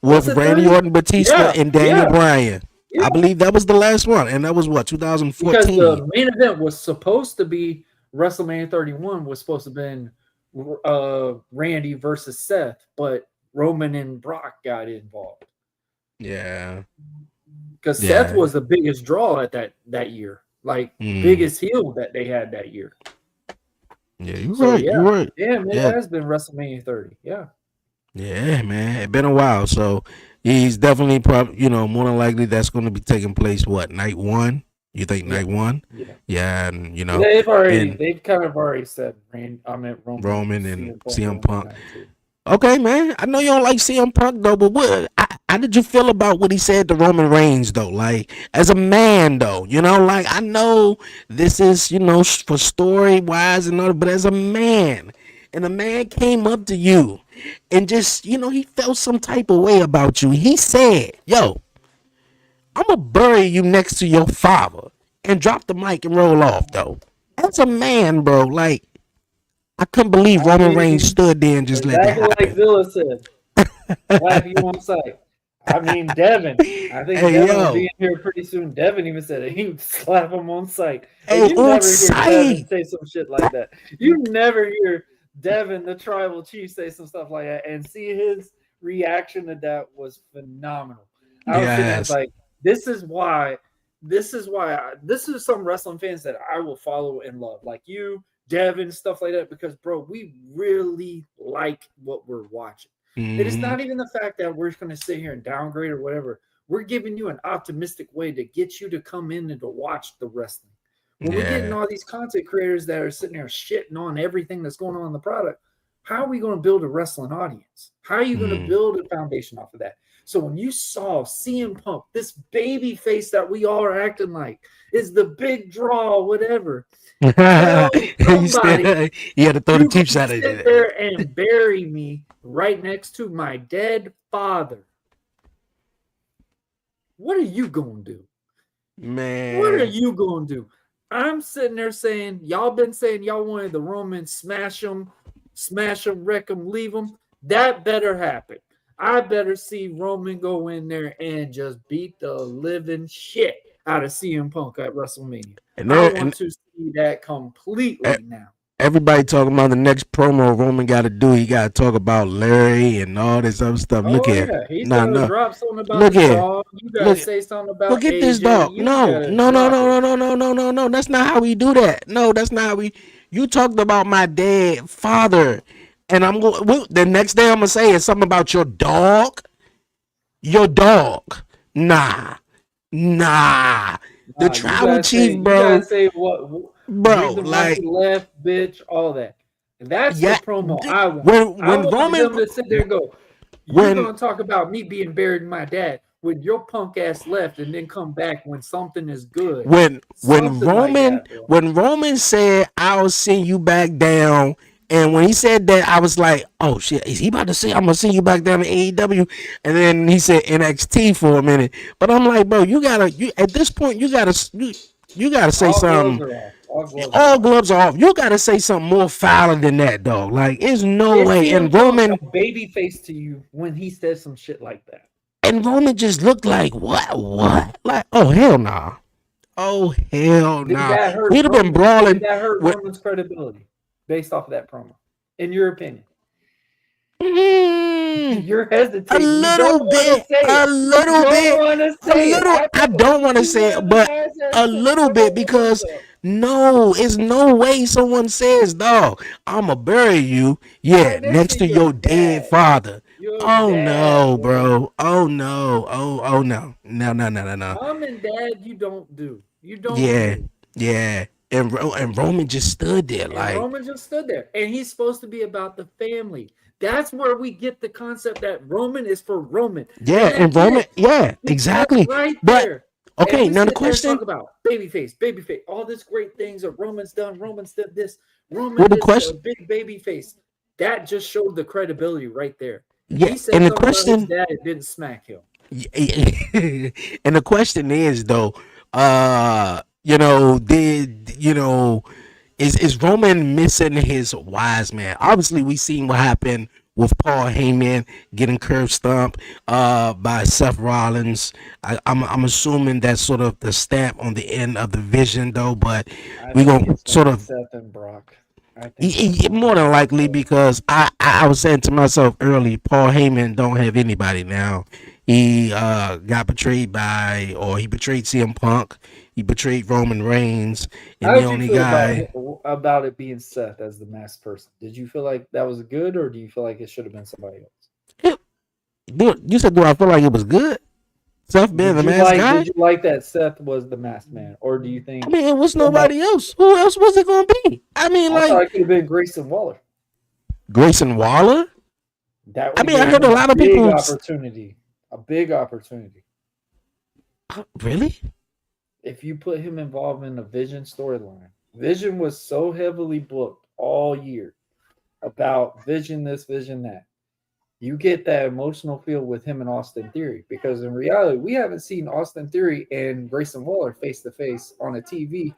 with Randy Orton, Batista, and Daniel Bryan. Yeah. I believe that was the last one, and that was what, 2014. Because the main event was supposed to be WrestleMania 31 was supposed to have been Randy versus Seth, but Roman and Brock got involved. Yeah, because Seth was the biggest draw at that year, like biggest heel that they had that year. Yeah, you're right. You're right. Yeah, man, it has been WrestleMania 30. Yeah. Yeah, man, it's been a while, so he's definitely probably, more than likely that's going to be taking place. What, night one? You think night one? Yeah, and they've kind of already said Roman and CM Punk. Okay, man. I know you don't like CM Punk though, but how did you feel about what he said to Roman Reigns though? Like, as a man though, like, I know this is, for story wise and all, but as a man, and a man came up to you and just, he felt some type of way about you. He said, yo, I'm going to bury you next to your father, and drop the mic and roll off though. As a man, bro, like, I couldn't believe Roman Reigns stood there and just let that happen. Like Villa said, slap you on sight. I mean, Devin. I think Devin will be in here pretty soon. Devin even said it. He would slap him on sight. Hey, you never hear Devin say some shit like that. You never hear Devin, the tribal chief, say some stuff like that, and see his reaction to that was phenomenal. I was like, this is some wrestling fans that I will follow and love, like you, Devin, stuff like that, because bro, we really like what we're watching. It is not even the fact that we're going to sit here and downgrade or whatever. We're giving you an optimistic way to get you to come in and to watch the wrestling. When we're getting all these content creators that are sitting there shitting on everything that's going on in the product, how are we going to build a wrestling audience? How are you going to build a foundation off of that? So when you saw CM Punk, this baby face that we all are acting like is the big draw, whatever. Tell somebody you had to throw the cheap shot at it. There and bury me right next to my dead father. What are you going to do? Man. What are you going to do? I'm sitting there saying, y'all been saying y'all wanted the Roman smash them, wreck them, leave them. That better happen. I better see Roman go in there and just beat the living shit out of CM Punk at WrestleMania. I want to see that completely now. Everybody talking about the next promo Roman got to do. He got to talk about Larry and all this other stuff. Look here. He's going to drop something about the dog. You got to say something about look at AJ. this dog. No. That's not how we do that. No, that's not how we. You talked about my dead father. And I'm going. The next day I'm gonna say is something about your dog. Your dog. Nah. The tribal chief, bro. You gotta say what, bro? Like left, bitch, all that. And that's the promo I want. When Roman them to sit there and go, you're gonna talk about me being buried in my dad when your punk ass left, and then come back when something is good. When Roman said, "I'll send you back down." And when he said that, I was like, oh, shit, is he about to say, I'm going to send you back down to AEW? And then he said NXT for a minute. But I'm like, bro, at this point, you got to say something. All gloves are off. You got to say something more foul than that, dog. Like, there's no way. And Roman. Baby face to you when he says some shit like that. And Roman just looked like, what? Like, oh, hell nah. Oh, hell nah. We'd have been brawling. That hurt Roman's credibility. Based off of that promo, in your opinion? You're A hesitating. You don't little want to bit, say it. a You little don't bit, want to a say it. little. I don't want to You say one it, of the but guys that a said, little "Come bit on, what's because up?" no, it's no way someone says, "Dog, I'ma bury you." Bro, Yeah, this next is to your your dead dad. father. Your Oh dad, no, bro. bro. Oh no. Oh no. No, no, no, no, no. Mom and dad, you don't do. You don't Yeah, do. yeah. And Roman just stood there And like, Roman just stood there. And he's supposed to be about the family. That's where we get the concept that Roman is for Roman. And yeah, that's and Roman, it. yeah, It stops exactly. right But there. And okay, we now the sit there and question, talk about babyface, babyface, all these great things that Roman's done. Roman's did this. well, Roman the is a question, big babyface. That just showed the credibility right there. yeah, He said and the something about his question, dad and didn't smack him. and the question is though, did is Roman missing his wise man? Obviously, we seen what happened with Paul Heyman getting curb stomped by Seth Rollins. I'm assuming that's sort of the stamp on the end of the vision, though. But I we think gonna it's going to sort be of Seth and Brock. I think it's going to more be than Seth likely and because I was saying to myself early, Paul Heyman don't have anybody now. He got betrayed by, or he betrayed CM Punk. He betrayed Roman Reigns, and How the did you only feel guy. about it being Seth as the masked person? Did you feel like that was good, or do you feel like it should have been somebody else? You said, do I feel like it was good? Seth being the masked Did guy? you like that Seth was the masked man, or do you I think mean, it was somebody? nobody else. Who else was it going to be? I mean, I thought like it could have been Grayson Waller. Grayson Waller. That I would have mean, I gave heard him a a lot of big people. opportunity. A big opportunity. Really? If you put him involved in the Vision storyline, Vision was so heavily booked all year about Vision this, Vision that. You get that emotional feel with him and Austin Theory because in reality, we haven't seen Austin Theory and Grayson Waller face to face on a TV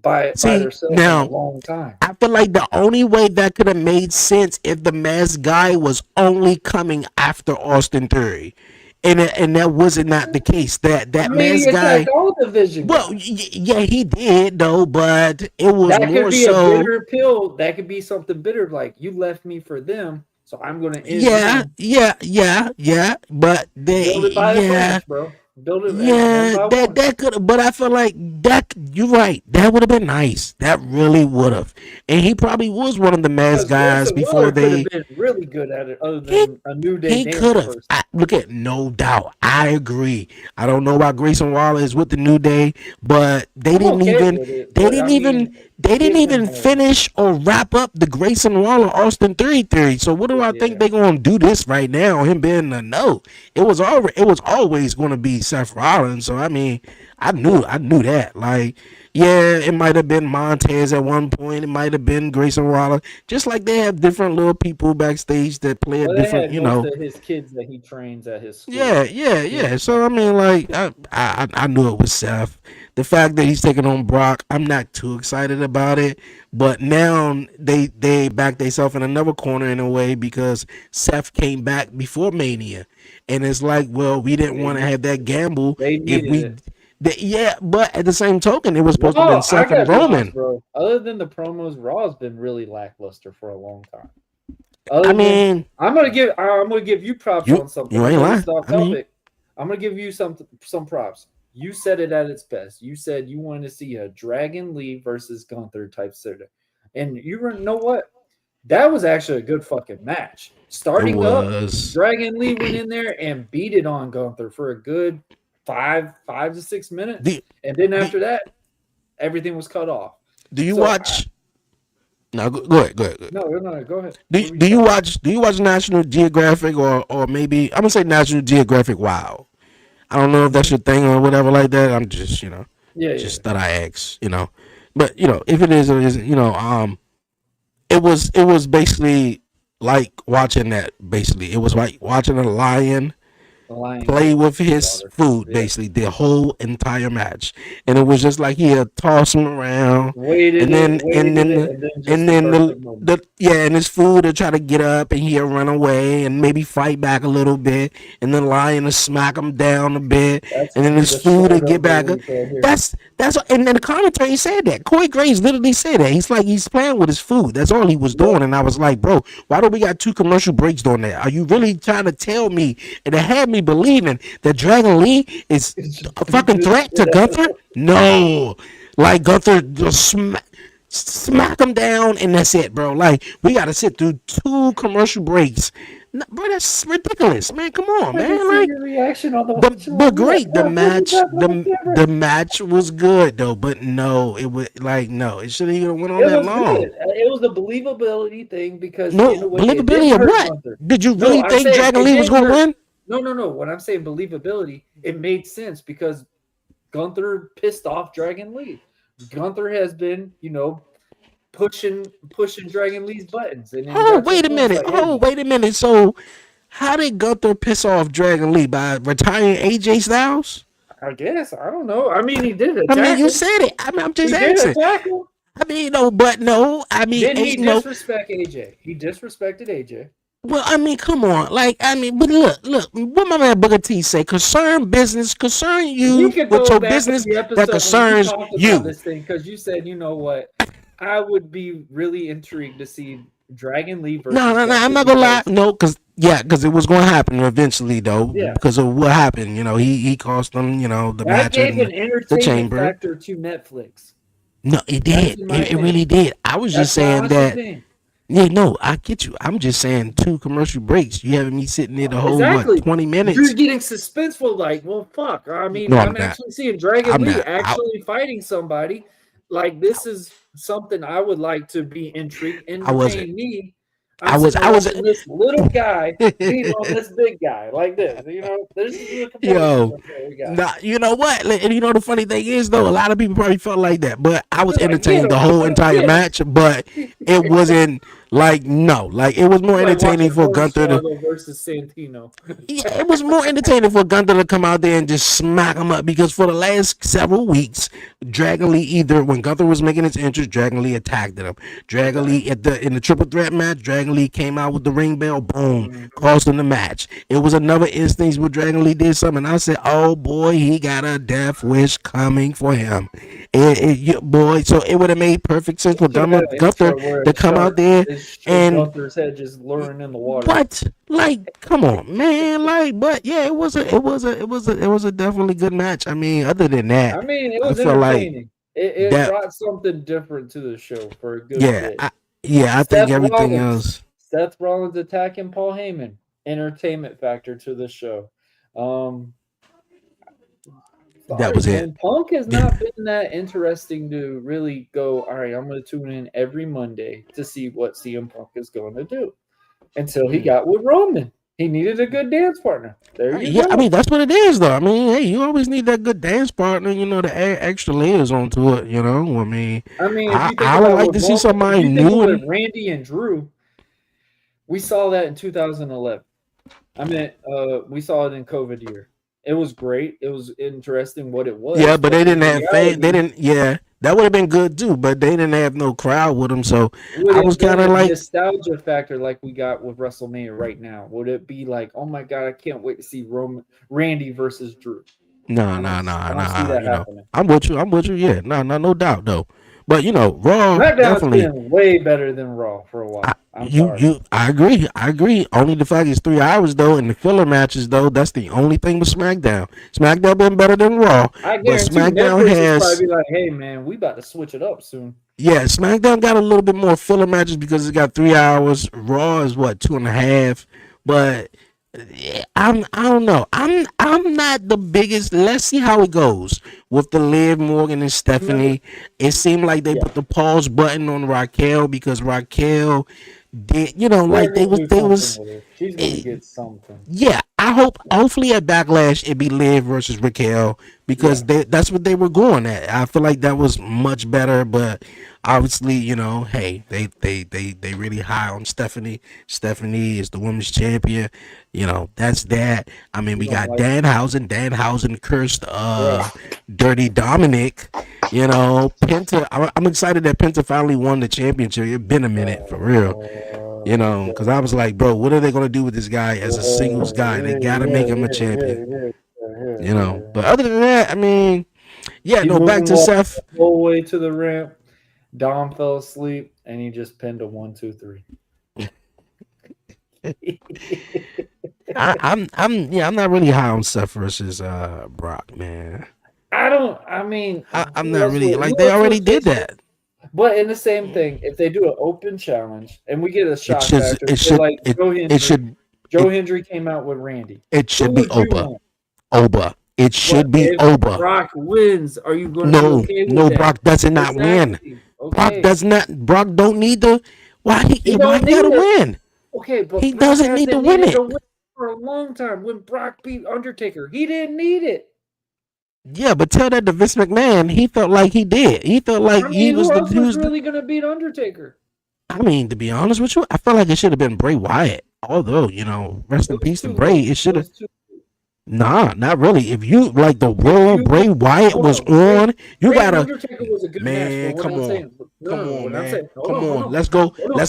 by See, themselves in a now long time. I feel like the only way that could have made sense if the masked guy was only coming after Austin Theory, and that wasn't not the case. I That mean, he masked attacked guy. all the Vision Well, guys. yeah, he did though, but it was That could more be a so. bitter pill. That could be something bitter, like you left me for them, so I'm going to end Yeah, them. yeah, yeah, yeah. But Build it by the branch, bro. Build it one yeah, by that one. could. But I feel like that. You're right. That would have been nice. That really would have. And he probably was one of the masked Because guys Grayson before Waller could have they. been really good at it, other He than a New Day he dance could have. person. Look at no doubt. I agree. I don't know why Grayson Waller is with the New Day, but they I'm didn't okay even. with it, They but didn't I even. mean, They didn't give him even more. finish or wrap up the Grayson Waller Austin theory. So what do I think Yeah. they're gonna do this right now? Him being a no. It was always gonna be Seth Rollins. So I mean, I knew that. Like, yeah, it might have been Montez at one point. It might have been Grayson Waller. Just like they have different little people backstage that play a Well, they different, had most of his kids that he trains at his school. yeah, yeah, Yeah. yeah. So I mean, like, I knew it was Seth. The fact that he's taking on Brock, I'm not too excited about it. But now they back themselves in another corner in a way because Seth came back before Mania, and it's like, well, we didn't They want to need, have that gamble they if needed we. it. Yeah, but at the same token, it was supposed to have been Raw, I Seth gotta and be honest, Roman. bro. Other than the promos, Raw's been really lackluster for a long time. I Other than mean, I'm gonna give you props on something. you I ain't know this lying. is off I mean, topic. I'm gonna give you some props. You said it at its best. You said you wanted to see a Dragon Lee versus Gunther type sitter, and know what? That was actually a good fucking match. it Starting up, was. Dragon Lee went in there and beat it on Gunther for a good 5 to 6 minutes, Do, and then do, after that, everything was cut off. do you So watch? No, go ahead. Go ahead. no, go ahead. Do you watch National Geographic or maybe I'm gonna say National Geographic Wow. I don't know if that's your thing or whatever like that. I'm just Yeah, just thought I asked, But if it is, it is, it was basically like watching that. Basically, it was like watching a lion play with his food Yeah. basically the whole entire match, and it was just like he'll toss him around, Waited and it, then waited it, and then just and the then perfect moment. and his food will try to get up and he'll run away and maybe fight back a little bit, and then Lion will smack him down a bit, That's and then his the food will start get of the back up. week right here. That's and then the commentary said that Corey Graves literally said that he's like he's playing with his food. That's all he was doing, and I was like, bro, why do we got 2 commercial breaks doing that? Are you really trying to tell me and it had me believing that Dragon Lee is a fucking threat to Gunther? No, like Gunther just smack him down and that's it, bro. Like we got to sit through 2 commercial breaks. No, bro, that's ridiculous, man. Come on, man. Like your reaction on the but great, the match was good though, but no, it was like no, it shouldn't even went on that long. Good. It was the believability thing because no believability of what? Gunther. Did you really think Dragon Lee was going to win? No. When I'm saying believability, it made sense because Gunther pissed off Dragon Lee. Gunther has been, pushing Dragon Lee's buttons. And wait a minute. So, how did Gunther piss off Dragon Lee by retiring AJ Styles? I guess I don't know. I mean, he did attack. I mean, you said it. I'm just asking. I mean, but no. I mean, didn't he disrespect AJ? He disrespected AJ. Well, I mean, come on. Like, I mean, but look, what my man Booker T say, concern you with your business that concerns you. This thing, because you said, you know what, I would be really intrigued to see Dragon Lee versus. No, I'm not gonna lie. No, because it was gonna happen eventually, though. Yeah. Because of what happened, he cost them, the match in the chamber factor to Netflix. No, it did. It really did. I was just saying that. Yeah, no, I get you. I'm just saying 2 commercial breaks. You having me sitting there the whole 20 minutes. You're getting suspenseful. Like, well, fuck. I mean, I'm actually seeing Dragon Lee fighting somebody. Like, this is something I would like to be intrigued. Entertain me. I was this little guy beating on this big guy like this. This is you know what? And the funny thing is though, a lot of people probably felt like that, but I was entertained the whole entire match. But it wasn't it was more entertaining for Gunther versus Santino. Yeah, it was more entertaining for Gunther to come out there and just smack him up because for the last several weeks, Dragon Lee either when Gunther was making his entrance, Dragon Lee attacked him. Dragon Lee in the triple threat match, Dragon Lee came out with the ring bell, boom, cost him the match. It was another instance where Dragon Lee did something. I said, oh boy, he got a death wish coming for him. So it would have made perfect sense for Gunther to come out there and Gunther's head just luring in the water. What? Like, come on, man. But yeah, it was a definitely good match. I mean, other than that, it was entertaining. It brought something different to the show for a good bit. I think everything else. Seth Rollins attacking Paul Heyman, entertainment factor to the show. That was it. Punk has not been that interesting to really go, all right, I'm going to tune in every Monday to see what CM Punk is going to do until he got with Roman. He needed a good dance partner. There you go. I mean, that's what it is, though. I mean, hey, you always need that good dance partner, to add extra layers onto it, I mean, I would like to see somebody new. With Randy and Drew, we saw that in 2011. We saw it in COVID year. It was great. It was interesting what it was. Yeah, but they didn't have fans. They didn't. Yeah, that would have been good too. But they didn't have no crowd with them, so I was kind of like nostalgia factor, like we got with WrestleMania right now. Would it be like, oh my god, I can't wait to see Randy versus Drew? No. I'm with you. Yeah, no doubt though. But Raw definitely been way better than Raw for a while. I agree. Only the fact it's 3 hours though, and the filler matches though. That's the only thing with SmackDown. SmackDown been better than Raw. I guarantee SmackDown has probably like, hey man, we about to switch it up soon. Yeah, SmackDown got a little bit more filler matches because it got 3 hours. Raw is 2.5, but. I don't know. I'm not the biggest. Let's see how it goes with the Liv Morgan and Stephanie. It seemed like they put the pause button on Raquel because Raquel did, like they was. She's gonna get something. Yeah, hopefully at Backlash it be Liv versus Raquel because that's what they were going at. I feel like that was much better, but Obviously, hey, they really high on Stephanie. Stephanie is the women's champion. That's that. I mean, we got Danhausen. Danhausen cursed Dirty Dominic. Penta. I'm excited that Penta finally won the championship. It's been a minute for real. Because I was like, bro, what are they gonna do with this guy as a singles guy? They gotta make him a champion. But other than that, I mean, yeah, back to Seth. The whole way to the ramp. Dom fell asleep and he just pinned a 1, 2, 3. I'm not really high on Seth versus Brock, man. I'm not really like they already did that. But in the same thing, if they do an open challenge and we get a shock factor, Joe Hendry came out with Randy. It should be Oba. It should be Oba. Brock wins. Are you going to be okay with that? Brock does not win. Okay. Brock does not. Brock don't need to. Why he gotta win? Okay, but he doesn't need to win it for a long time. When Brock beat Undertaker, he didn't need it. Yeah, but tell that to Vince McMahon. He felt like he did. He felt like he was really going to beat Undertaker. I mean, to be honest with you, I felt like it should have been Bray Wyatt. Although, rest in peace to Bray. It should have. Nah, not really. If you like the world Bray Wyatt was on, you gotta. Undertaker was a good match. Come on, man. Come on. Let's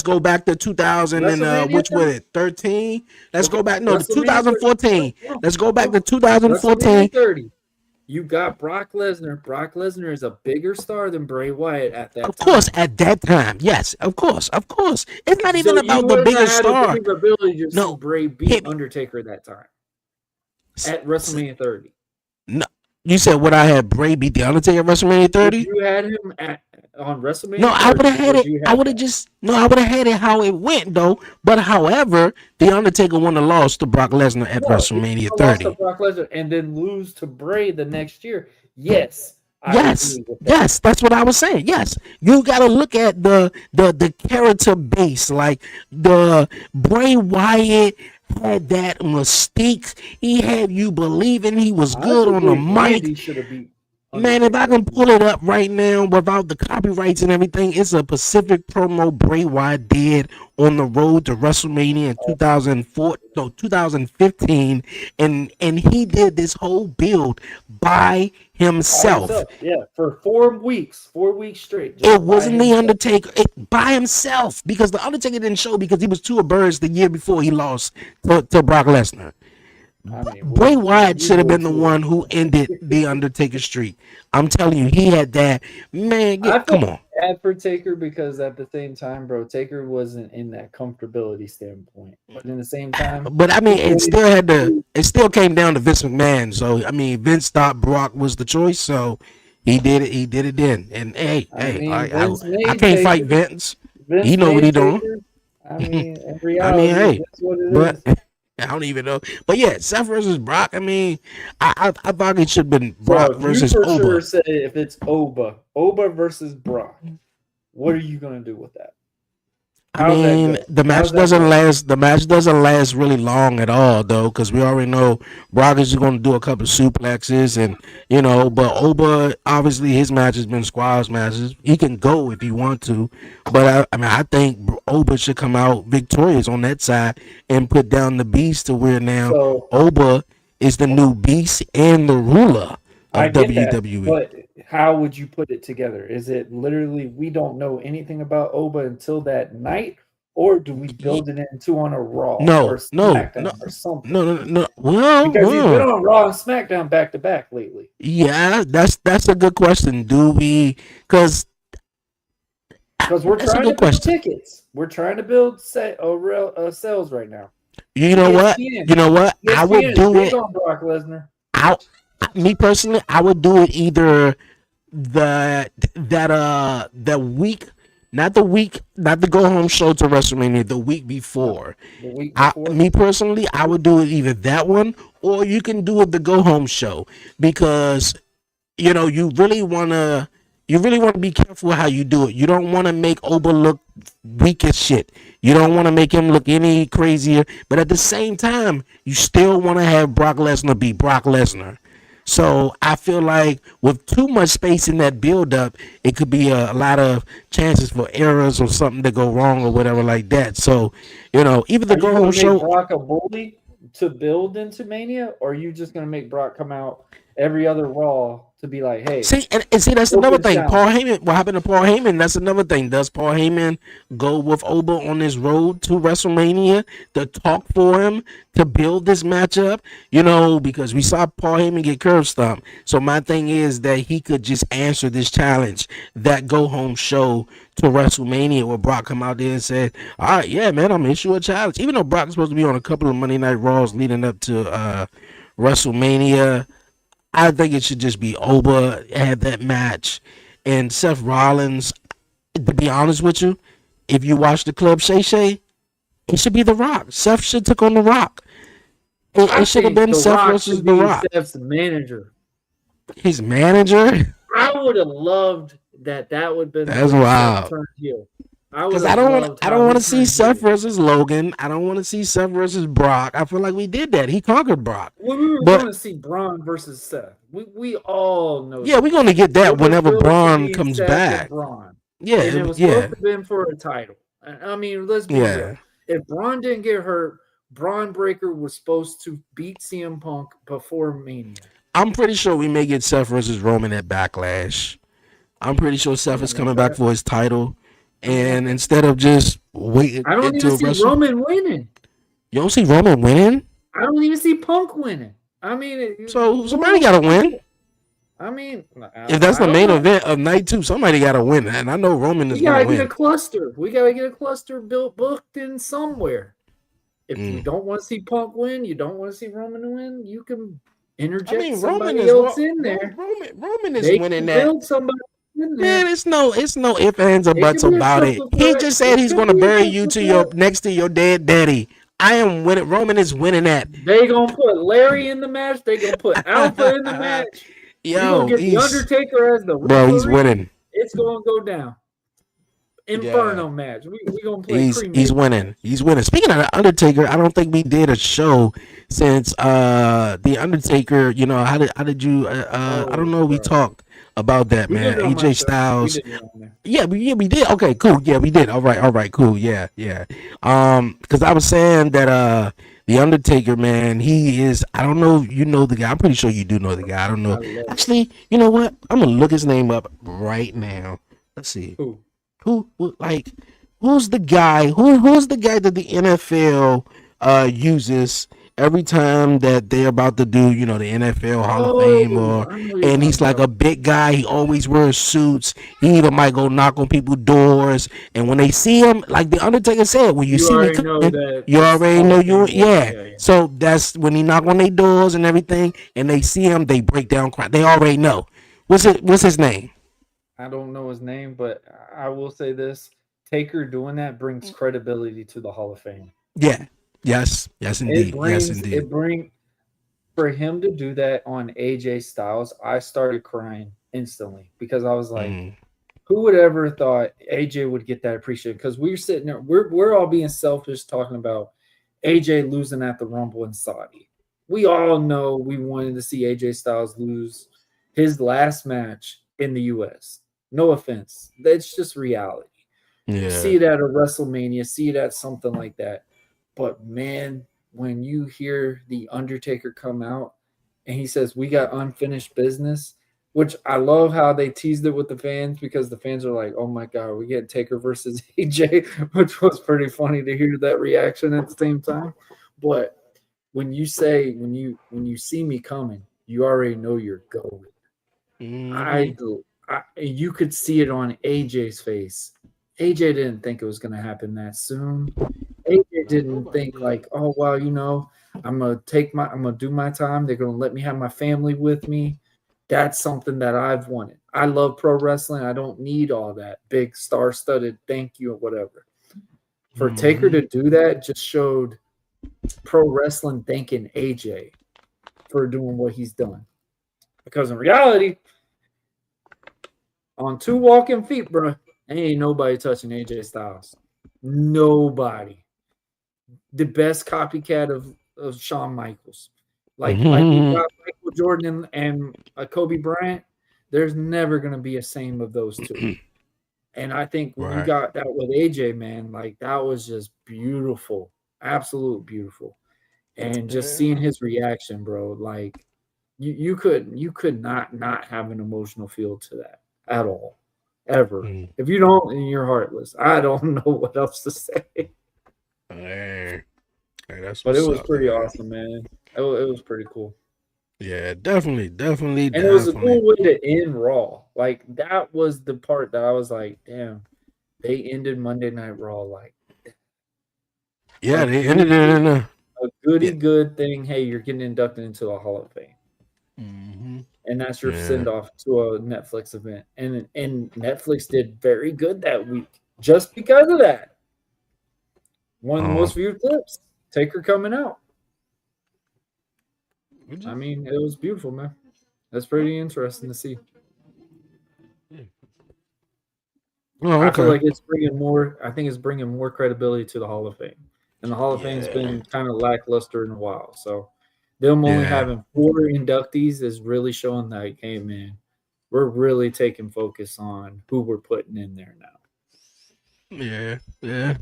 go back to 2000 and which was it? 13. Let's go back. No, 2014. Let's go back to 2014. You got Brock Lesnar. Brock Lesnar is a bigger star than Bray Wyatt at that time. Of course, at that time. Yes, of course. It's not even about the bigger star. No, Bray beat Undertaker at that time. At WrestleMania 30. No, you said what I had Bray beat the Undertaker at WrestleMania 30? You had him on WrestleMania. No, I would have had it. I would have had it how it went though. But however, the Undertaker won the loss to Brock Lesnar at WrestleMania 30. Lost to Brock Lesnar and then lose to Bray the next year. Yes. Yes, that's what I was saying. Yes, you got to look at the character base, like the Bray Wyatt had that mystique. He had you believing he was good on the mic. Man, if I can pull it up right now without the copyrights and everything, it's a Pacific promo Bray Wyatt did on the road to WrestleMania in 2015, and he did this whole build by himself. Yeah, for 4 weeks straight. It wasn't the Undertaker by himself because the Undertaker didn't show because he was two of birds the year before he lost to Brock Lesnar. Bray Wyatt should have been the one who ended the Undertaker streak. I'm telling you, he had that. Man, come on. Bad for Taker because at the same time, bro, Taker wasn't in that comfortability standpoint. But in the same time, but I mean, it still came down to Vince McMahon. So I mean, Vince thought Brock was the choice, so he did it. He did it then. And I can't fight Vince. He know what he doing. I mean, in reality, that's what it is. I don't even know. But yeah, Seth versus Brock, I mean, I thought it should have been Brock versus Oba. You for sure said if it's Oba versus Brock, what are you going to do with that? I mean, the match doesn't last. The match doesn't last really long at all, though, because we already know Brock is going to do a couple of suplexes, and But Oba, obviously, his match has been squash matches. He can go if he want to, but I think Oba should come out victorious on that side and put down the Beast to where now Oba is the new Beast and the ruler of WWE. But how would you put it together? Is it literally we don't know anything about Oba until that night, or do we build it into on a Raw or SmackDown or something? No. Well, because he's been on Raw and SmackDown back to back lately. Yeah, that's a good question. Do we? Because we're trying to build tickets. We're trying to build sales right now. You know what? ESPN, I would do it. On Brock Lesnar. Me personally, I would do it either the week, not the go home show to WrestleMania, the week before. Me personally, I would do it either that one or you can do it the go home show because you really want to be careful how you do it. You don't want to make Oba look weak as shit. You don't want to make him look any crazier, but at the same time, you still want to have Brock Lesnar be Brock Lesnar. So I feel like with too much space in that build up, it could be a lot of chances for errors or something to go wrong or whatever like that. So, either the Are you go going home to make show. Brock a bully to build into Mania, or are you just going to make Brock come out every other Raw to be like, "Hey, See, that's another open thing. Paul challenge"? Heyman, what happened to Paul Heyman? That's another thing. Does Paul Heyman go with Oba on this road to WrestleMania to talk for him to build this matchup? Because we saw Paul Heyman get curb stomped. So my thing is that he could just answer this challenge, that go home show to WrestleMania, where Brock come out there and said, "All right, yeah, man, I'm gonna issue a challenge." Even though Brock's supposed to be on a couple of Monday Night Raws leading up to WrestleMania. I think it should just be Oba have that match, and Seth Rollins. To be honest with you, if you watch the club Shay Shay, it should be The Rock. Seth should took on The Rock. I It should have think been The Seth Rock versus should The be Rock. Steph's manager. His manager. I would have loved that. That would have been the That's way Seth wild. turned heel. I would Because I have don't want. loved I how don't want he to see turned Seth heel. versus Logan. I don't want to see Seth versus Brock. I feel like we did that. He conquered Brock. We were But going to see Braun versus Seth. We all know. yeah, that. we're gonna get It that was whenever built to Braun be comes Seth and back. Braun. Yeah, And it was yeah, supposed to have been for a title. I mean, let's be yeah. real. If Braun didn't get hurt, Braun Breaker was supposed to beat CM Punk before Mania. I'm pretty sure we may get Seth versus Roman at Backlash. I'm pretty sure Seth is coming back for his title. And instead of just waiting I don't even until see Roman winning. You don't see Roman winning? I don't even see Punk winning. I mean, So somebody got to win. I mean, If that's the I main don't know. event of night 2, somebody got to win. And I know Roman is We going gotta to get a win. cluster. We gotta get a cluster booked in somewhere. If you don't want to see Punk win, you don't want to see Roman win, you can interject Roman somebody is else in there. Roman is They winning can that. build somebody in there. Man, it's no ifs, ands, or It buts could be a about it. triple He threat. just said It he's could going to be a bury you triple to your threat. next to your dead daddy. I am winning. Roman is winning that. They gonna put Larry in the match. They gonna put Alpha in the match. You gonna get the Undertaker as the referee. Bro, he's winning. It's gonna go down. Inferno match. We gonna play. He's winning. He's winning. Speaking of the Undertaker, I don't think we did a show since the Undertaker. How did you? I don't know. We talked about that, man. AJ Styles. Yeah, we did. Okay, cool. Yeah, we did. All right, cool. Yeah. Because I was saying that the Undertaker, man, he is. I don't know. You know the guy. I'm pretty sure you do know the guy. I don't know. Actually, you know what? I'm gonna look his name up right now. Let's see. Who's the guy? Who's the guy that the NFL uses every time that they're about to do, the NFL Hall of Fame, and he's like a big guy. He always wears suits. He even might go knock on people's doors, and when they see him, like the Undertaker said, when you see me coming, you already know you. Yeah. So that's when he knock on their doors and everything, and they see him, they break down crying. They already know. What's his name? I don't know his name, but I will say this: Taker doing that brings credibility to the Hall of Fame. Yeah. Yes, indeed. It brings for him to do that on AJ Styles. I started crying instantly because I was like, who would ever thought AJ would get that appreciation? Because we're sitting there, we're all being selfish talking about AJ losing at the Rumble in Saudi. We all know we wanted to see AJ Styles lose his last match in the US. No offense. That's just reality. Yeah. See it at a WrestleMania, see it at something like that. But man, when you hear the Undertaker come out and he says, we got unfinished business, which I love how they teased it with the fans because the fans are like, oh my God, we get Taker versus AJ, which was pretty funny to hear that reaction at the same time. But when you say, when you see me coming, you already know you're going. You could see it on AJ's face. AJ didn't think it was going to happen that soon. AJ didn't think like, oh wow, I'm gonna do my time. They're gonna let me have my family with me. That's something that I've wanted. I love pro wrestling. I don't need all that big star-studded thank you or whatever. For Taker to do that just showed pro wrestling thanking AJ for doing what he's done. Because in reality, on 2 walking feet, bro, ain't nobody touching AJ Styles. Nobody. The best copycat of Shawn Michaels. Like we got Michael Jordan and Kobe Bryant. There's never gonna be a same of those two. And I think when you Right. got that with AJ, man, like that was just beautiful, absolute beautiful. And just Yeah. seeing his reaction, bro, like you could not have an emotional feel to that at all, ever. Mm. If you don't, then you're heartless. I don't know what else to say. Hey, that's But it what's was up, pretty man. awesome, man. It was pretty cool. Yeah, definitely, definitely, And it was a definitely. cool way to end Raw. Like that was the part that I was like, damn, they ended Monday Night Raw like Yeah, a they ended it in a goody yeah. good thing. Hey, you're getting inducted into the Hall of Fame. Mm-hmm. And that's your Yeah. send off to a Netflix event. And Netflix did very good that week just because of that. One of the Um, most viewed clips. Taker coming out. we I just- mean, it was beautiful, man. That's pretty interesting to see. oh, I feel okay. like it's bringing more. I think it's bringing more credibility to the Hall of Fame, and the Hall of Fame's Yeah. been kind of lackluster in a while. So them only Yeah. having 4 inductees is really showing that, hey man, we're really taking focus on who we're putting in there now. Yeah. Yeah.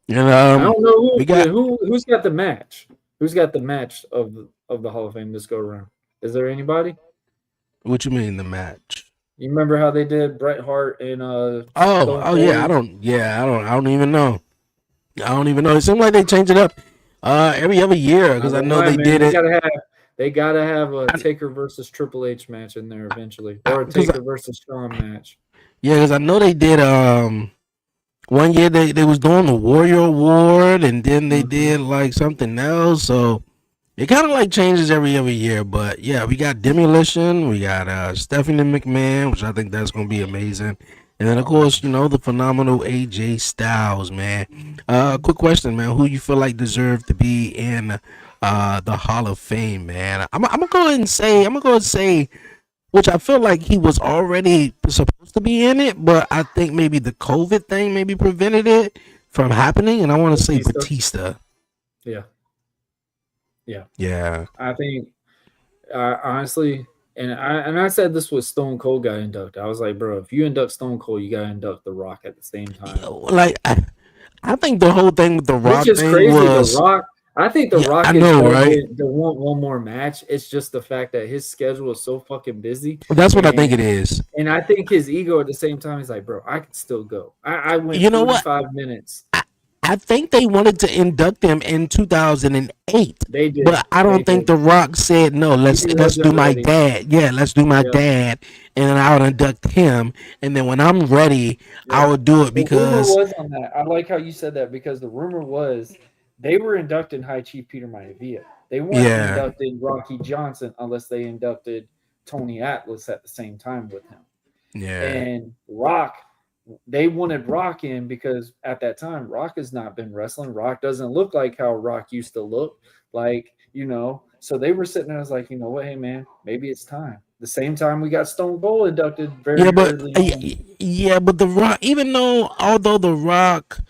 And I don't know we got who's got the match. Who's got the match of the Hall of Fame this go around? Is there anybody? what you mean the match? You remember how they did Bret Hart and Oh, Stone oh yeah. Cold? I don't even know. I don't even know. It seems like they change it up every other year Not because I gonna know lie, they man. did it. They gotta have a I, Taker versus Triple H match in there eventually, or a because Taker versus Shawn match. yeah, because I know they did. One year they was doing the Warrior Award, and then they Mm-hmm. did like something else. So it kind of like changes every year. But yeah, we got Demolition, we got Stephanie McMahon, which I think that's gonna be amazing. And then of Oh course, man, you know, the phenomenal AJ Styles, man. Quick question, man. Who you feel like deserve to be in the Hall of Fame, man? I'm gonna go ahead and say which I feel like he was already supposed to be in it, but I think maybe the COVID thing maybe prevented it from happening. And I want to say Batista. Batista. Yeah, yeah. Yeah. I think honestly, and I said this was Stone Cold got inducted. I was like, bro, if you induct Stone Cold, you gotta induct The Rock at the same Yeah, time. like I think the whole thing with the Which Rock is thing crazy. The was Rock, I think The yeah, I Rock is know, right? begging to want one more match. It's just the fact that his schedule is so fucking busy, That's what I think it and is. and I think his ego at the same time is like, bro, I can still go. I went You know what? 45 minutes. I think they wanted to induct him in 2008, They did. but I They don't think did. The Rock said no. He Let's do wasn't my ready. dad. Yeah, let's do my Yeah. dad, and then I'll induct him. And then when I'm ready, I Yeah. will do it The rumor because was on that. I like how you said that because the rumor was they were inducting High Chief Peter Maivia. They weren't yeah, inducting Rocky Johnson unless they inducted Tony Atlas at the same time with him. yeah, And Rock, they wanted Rock in because at that time, Rock has not been wrestling. Rock doesn't look like how Rock used to look. Like, so they were sitting there, I was like, you know what, hey man, maybe it's time. The same time we got Stone Cold inducted yeah, very but early on. yeah, but The Rock, although The Rock,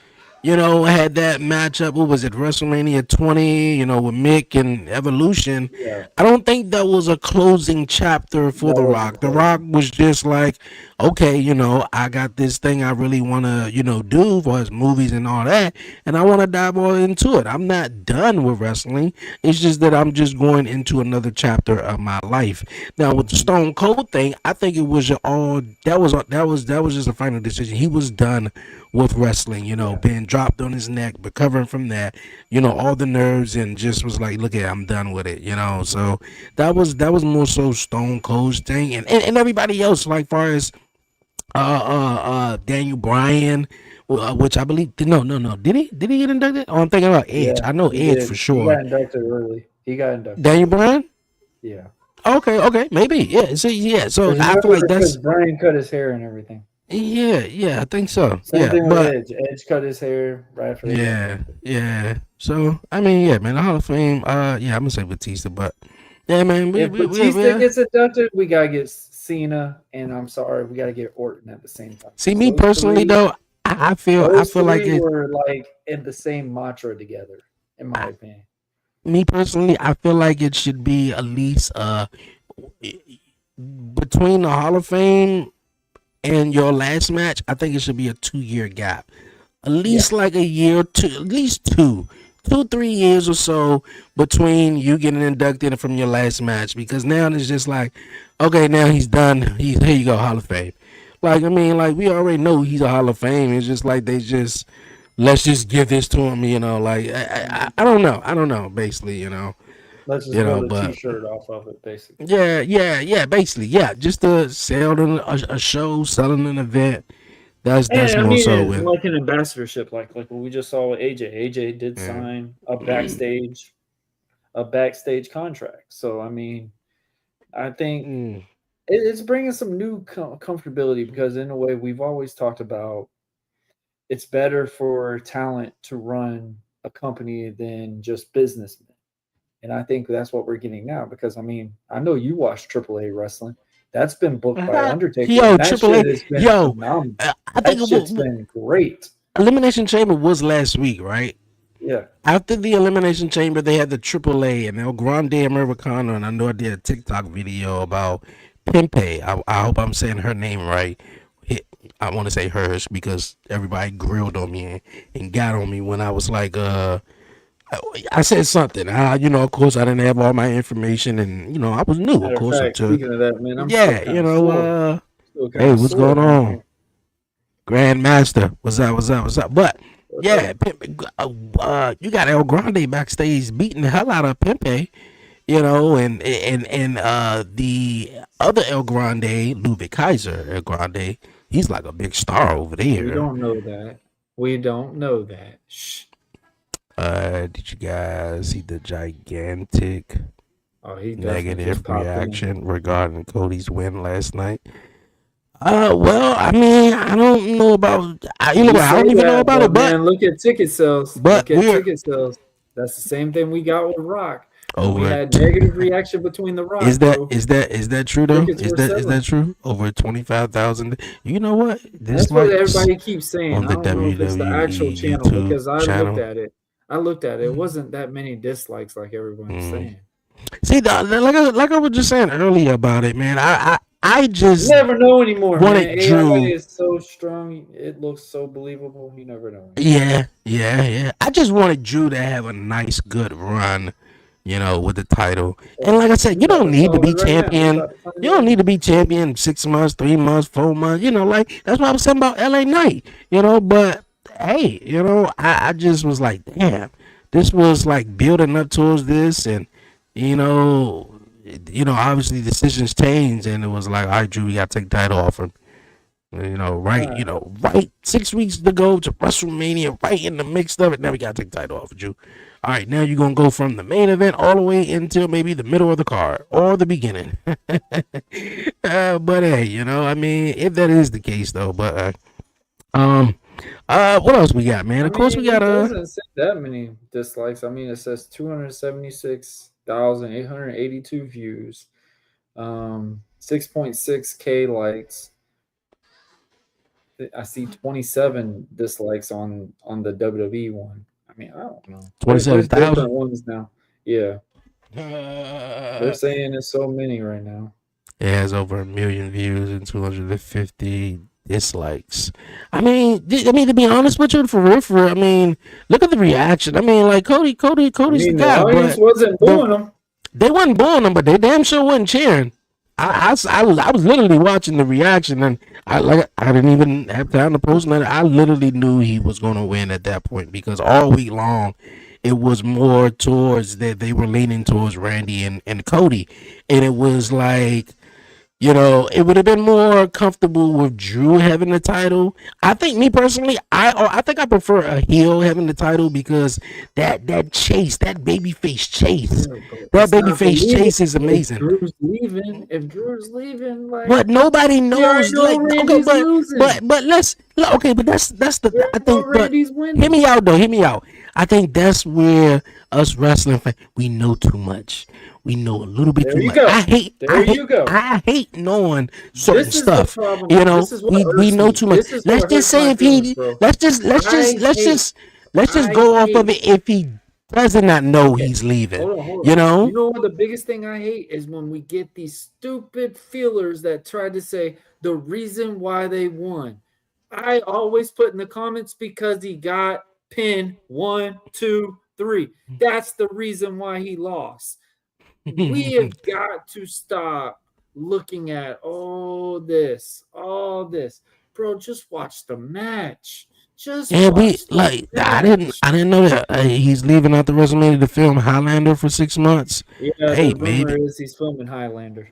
had that matchup. What was it, WrestleMania 20? With Mick and Evolution. Yeah, I don't think that was a closing chapter for that The wasn't Rock. The Rock closing. was just like, okay, I got this thing I really want to, do for his movies and all that, and I want to dive all into it. I'm not done with wrestling. It's just that I'm just going into another chapter of my life. Now with the Mhm. Stone Cold thing, I think it was all that was just a final decision. He was done with wrestling, Yeah. being dropped on his neck, recovering from that, all the nerves, and just was like, look at, I'm done with it. So that was more so Stone Cold's thing, and everybody else, like far as Daniel Bryan, which I believe no, did he get inducted? Oh, I'm thinking about Edge. Yeah, I know he Edge for did. He sure. got inducted early. He got inducted Daniel early. Bryan. Yeah. Okay, maybe, yeah. So yeah, so Because I feel like remember, because that's Brian cut his hair and everything. yeah, I think so. Same Yeah, thing with but Edge. Edge cut his hair right after they got yeah, inducted. yeah. So I mean, yeah, man, the Hall of Fame. Yeah, I'm gonna say Batista, but yeah, man, If Batista gets inducted, we gotta get Cena, and I'm sorry, we gotta get Orton at the same time. see So me personally though. I feel those like three it. were like in the same mantra together, in my opinion. Me personally, I feel like it should be at least between the Hall of Fame and your last match. I think it should be a 2 year gap, at Yeah. least like a year or two, at least 3 years or so between you getting inducted from your last match. Because now it's just like, okay, now he's done. Here you go, Hall of Fame. Like I mean, like we already know he's a Hall of Fame. It's just like they just let's just give this to him. Like I don't know. I don't know. Basically, Let's just build a but T-shirt off of it, basically. yeah. Basically, yeah. Just to sell a show, selling an event. That's And I more mean, so it's with. like an ambassadorship, like what we just saw with AJ. AJ did Yeah. sign a backstage contract. So I mean, I think Mm. it's bringing some new comfortability because in a way we've always talked about it's better for talent to run a company than just businessmen. And I think that's what we're getting now because I mean, I know you watch AAA wrestling. That's been booked by Undertaker, Yo, and that Triple shit A. has been Yo, phenomenal. I That think shit's been great. Elimination Chamber was last week, right? Yeah. After the Elimination Chamber, they had the AAA and El Grande Americano, and I know I did a TikTok video about Pimpe. I hope I'm saying her name right. I want to say hers because everybody grilled on me and got on me when I was like, I said something. Of course, I didn't have all my information, and I was new, of Matter of course. fact, speaking of that, man, I'm still Yeah, kind of sore. Still kind hey, of what's sore going from on, Grandmaster? What's up? But what's yeah, up? you got El Grande backstage beating the hell out of Pimpe, and the other El Grande, Ludwig Kaiser El Grande, he's like a big star over there. We don't know that. We don't know that. Shh. Did you guys see the gigantic Oh, he definitely negative just popped in. reaction regarding Cody's win last night? Well, I mean, I don't know about. I You don't say even know that, about it, man, look at ticket sales. but Look at we're ticket sales. That's the same thing we got with Rock. When we over. had negative reaction between the Rock, Is that bro. is that true though? Tickets Is were that selling. true? Over 25,000. You know what? That's what Dislikes everybody keeps saying. on I the don't know if it's the actual WWE channel YouTube because I looked channel. at it. It wasn't that many dislikes like everyone's saying. See, like I was just saying earlier about it, man. I You just never know anymore, wanted man. Drew. AI is so strong. It looks so believable. You never know anymore. Yeah. I just wanted Drew to have a nice, good run, with the title. And like I said, you We're about don't to need to solve be it right now. We're champion. about to find You out. don't need to be champion 6 months, 3 months, 4 months. Like that's what I was saying about LA Knight. But hey, I just was like, damn, this was like building up towards this, and obviously decisions changed, and it was like, all right, Drew, we got to take the title off him. Right 6 weeks to go to WrestleMania, right in the mix of it. Now we got to take the title off of Drew. All right, now you're going to go from the main event all the way until maybe the middle of the card or the beginning. But hey, I mean, if that is the case though, but what else we got, man? I Of course mean, we got it doesn't say that many dislikes. I mean, it says 276,882 views, 6.6K likes. I see 27 dislikes on the WWE one. I mean, I don't know. There's 27,000. different ones now. Yeah, they're saying it's so many right now. It has over 1 million views and 250 dislikes. I mean, to be honest with you, for real, I mean, look at the reaction. I mean, like Cody's the The guy, audience but wasn't booing them. they wasn't booing him, but they damn sure wasn't cheering. I was literally watching the reaction, and I didn't even have time to post nothing. I literally knew he was going to win at that point because all week long, it was more towards that they were leaning towards Randy and Cody, and it was like. It would have been more comfortable with Drew having the title. I think me personally, I think I prefer a heel having the title because that chase, that babyface chase, that babyface chase is amazing. If Drew's leaving, like, but nobody knows. know Like, Randy's losing. but let's okay. But that's the I think. But Randy's winning. hear me out though. Hear me out. I think that's where us wrestling fans we know too much. We know a little bit There too you much. go. I hate knowing certain This is stuff. the problem. This is what we know me. too much. This is what Let's just hurts say my if he feelings, bro. let's just I go off of hate- it. If he does he not know Okay, he's leaving? hold on. You know? You know what the biggest thing I hate is when we get these stupid feelers that try to say the reason why they won. I always put in the comments because he got pinned 1, 2, 3. That's the reason why he lost. We have got to stop looking at all this. Bro, just watch the match. Just And we watch the match. I didn't know that he's leaving out the WrestleMania to film Highlander for 6 months. Yeah, Hey, the rumor maybe. is he's filming Highlander.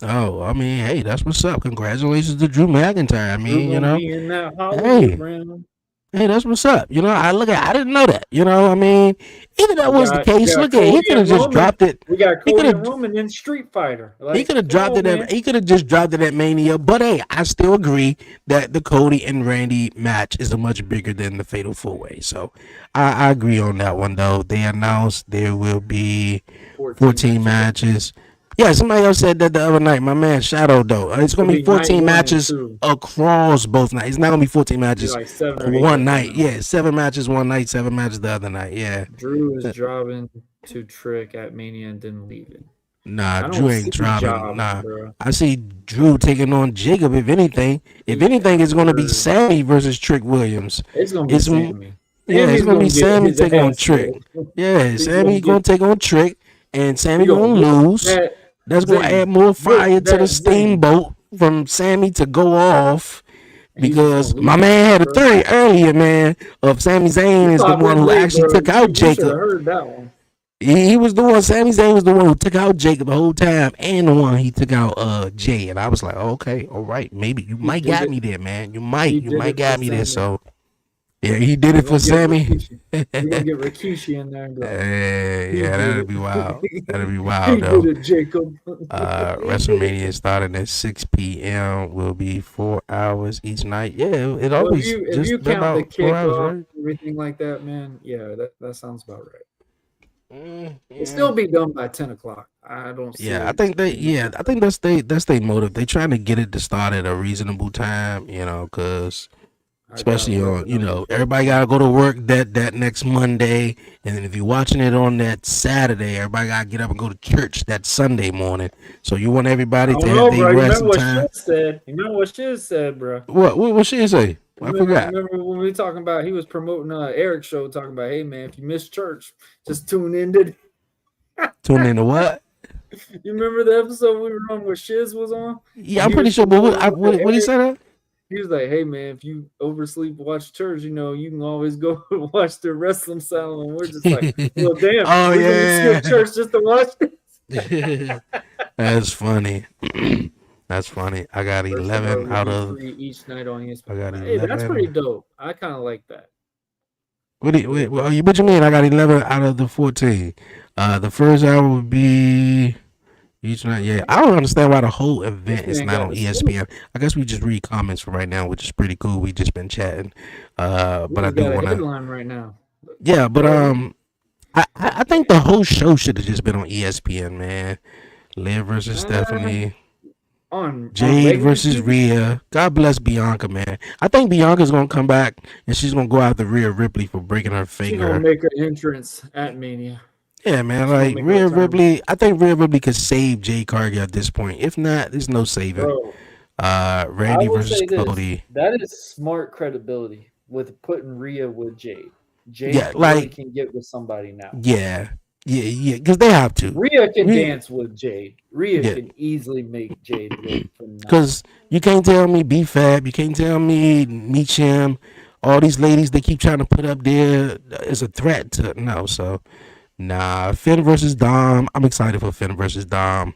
Oh, I mean, hey, that's what's up. Congratulations to Drew McIntyre. I Drew mean, gonna be in that Hollywood hey, realm. hey, that's what's up. I didn't know that. I mean, even that was the case. Look at, he could have just dropped it. We got He Cody could and have. Roman in Street Fighter. He Like, could have come dropped on, it man. at. He could have just dropped it at Mania. But hey, I still agree that the Cody and Randy match is a much bigger than the Fatal 4-Way. So I agree on that one though. They announced there will be 14 matches. Yeah, somebody else said that the other night. My man Shadow though. It's gonna be 14 matches across both nights. It's not gonna be 14 matches like 7 or 8 one night. Yeah, 7 matches one night, 7 matches the other night. Yeah. Drew is driving to Trick at Mania and then leaving. Nah, Drew ain't dropping. Nah, bro. I see Drew taking on Jacob. If anything, it's gonna be Sammy versus Trick Williams. It's gonna be Sammy. Yeah, it's gonna be Sammy taking on Trick. Yeah, Sammy gonna take on Trick, and Sammy gonna lose. That's gonna add more fire to the steamboat from Sammy to go off. Because my man had a theory earlier, man, of Sami Zayn is the one who actually took out Jacob. Heard that one. He was the one. Sami Zayn was the one who took out Jacob the whole time, and the one he took out Jay. And I was like, okay, all right, maybe you might got me there, man. You might got me there. So yeah, he did it for Sammy. We're gonna get Rikishi in there and go. Yeah, that'd be wild. That'd be wild though. He did it, Jacob. WrestleMania starting at 6 p.m. will be 4 hours each night. Yeah, it always if you count the kickoff, right? Everything like that, man. Yeah, that sounds about right. It'll still be done by 10 o'clock. I don't see I think that's their motive. They trying to get it to start at a reasonable time, because especially on, everybody gotta go to work that next Monday, and then if you're watching it on that Saturday, everybody gotta get up and go to church that Sunday morning. So you want everybody to have their rest and time. You remember what Shiz said, bro? What Shiz say? I forgot. Remember when we were talking about, he was promoting Eric's show, talking about, hey man, if you miss church, just tune in. Tune in to what? You remember the episode we were on where Shiz was on? Yeah, I'm pretty sure. But what he said? He was like, hey man, if you oversleep, watch church, you can always go watch the wrestling salon. And we're just like, well, damn. Oh yeah, skip church just to watch this. That's funny. That's funny. I got 11 out of each night on ESPN. I got 11. Hey, that's pretty dope. I kind of like that. What you mean? I got 11 out of the 14. The first hour would be each night. Yeah, I don't understand why the whole event is not on ESPN. I guess we just read comments for right now, which is pretty cool. We just been chatting. But I do want to headline right now. Yeah, but I think the whole show should have just been on ESPN, man. Liv versus Stephanie. Jade versus Rhea. God bless Bianca, man. I think Bianca's gonna come back and she's gonna go after Rhea Ripley for breaking her finger. She's gonna make her entrance at Mania. Yeah, man. Like Rhea Ripley, I think Rhea Ripley could save Jade Cargill at this point. If not, there's no saving. Bro, Randy versus Cody. That is smart credibility with putting Rhea with Jade. Jade really can get with somebody now. Yeah, because they have to. Rhea can dance with Jade. Rhea can easily make Jade look phenomenal. Because you can't tell me B-Fab, you can't tell me Meecham, all these ladies they keep trying to put up there is a threat to no. So, nah. Finn versus Dom. I'm excited for Finn versus Dom.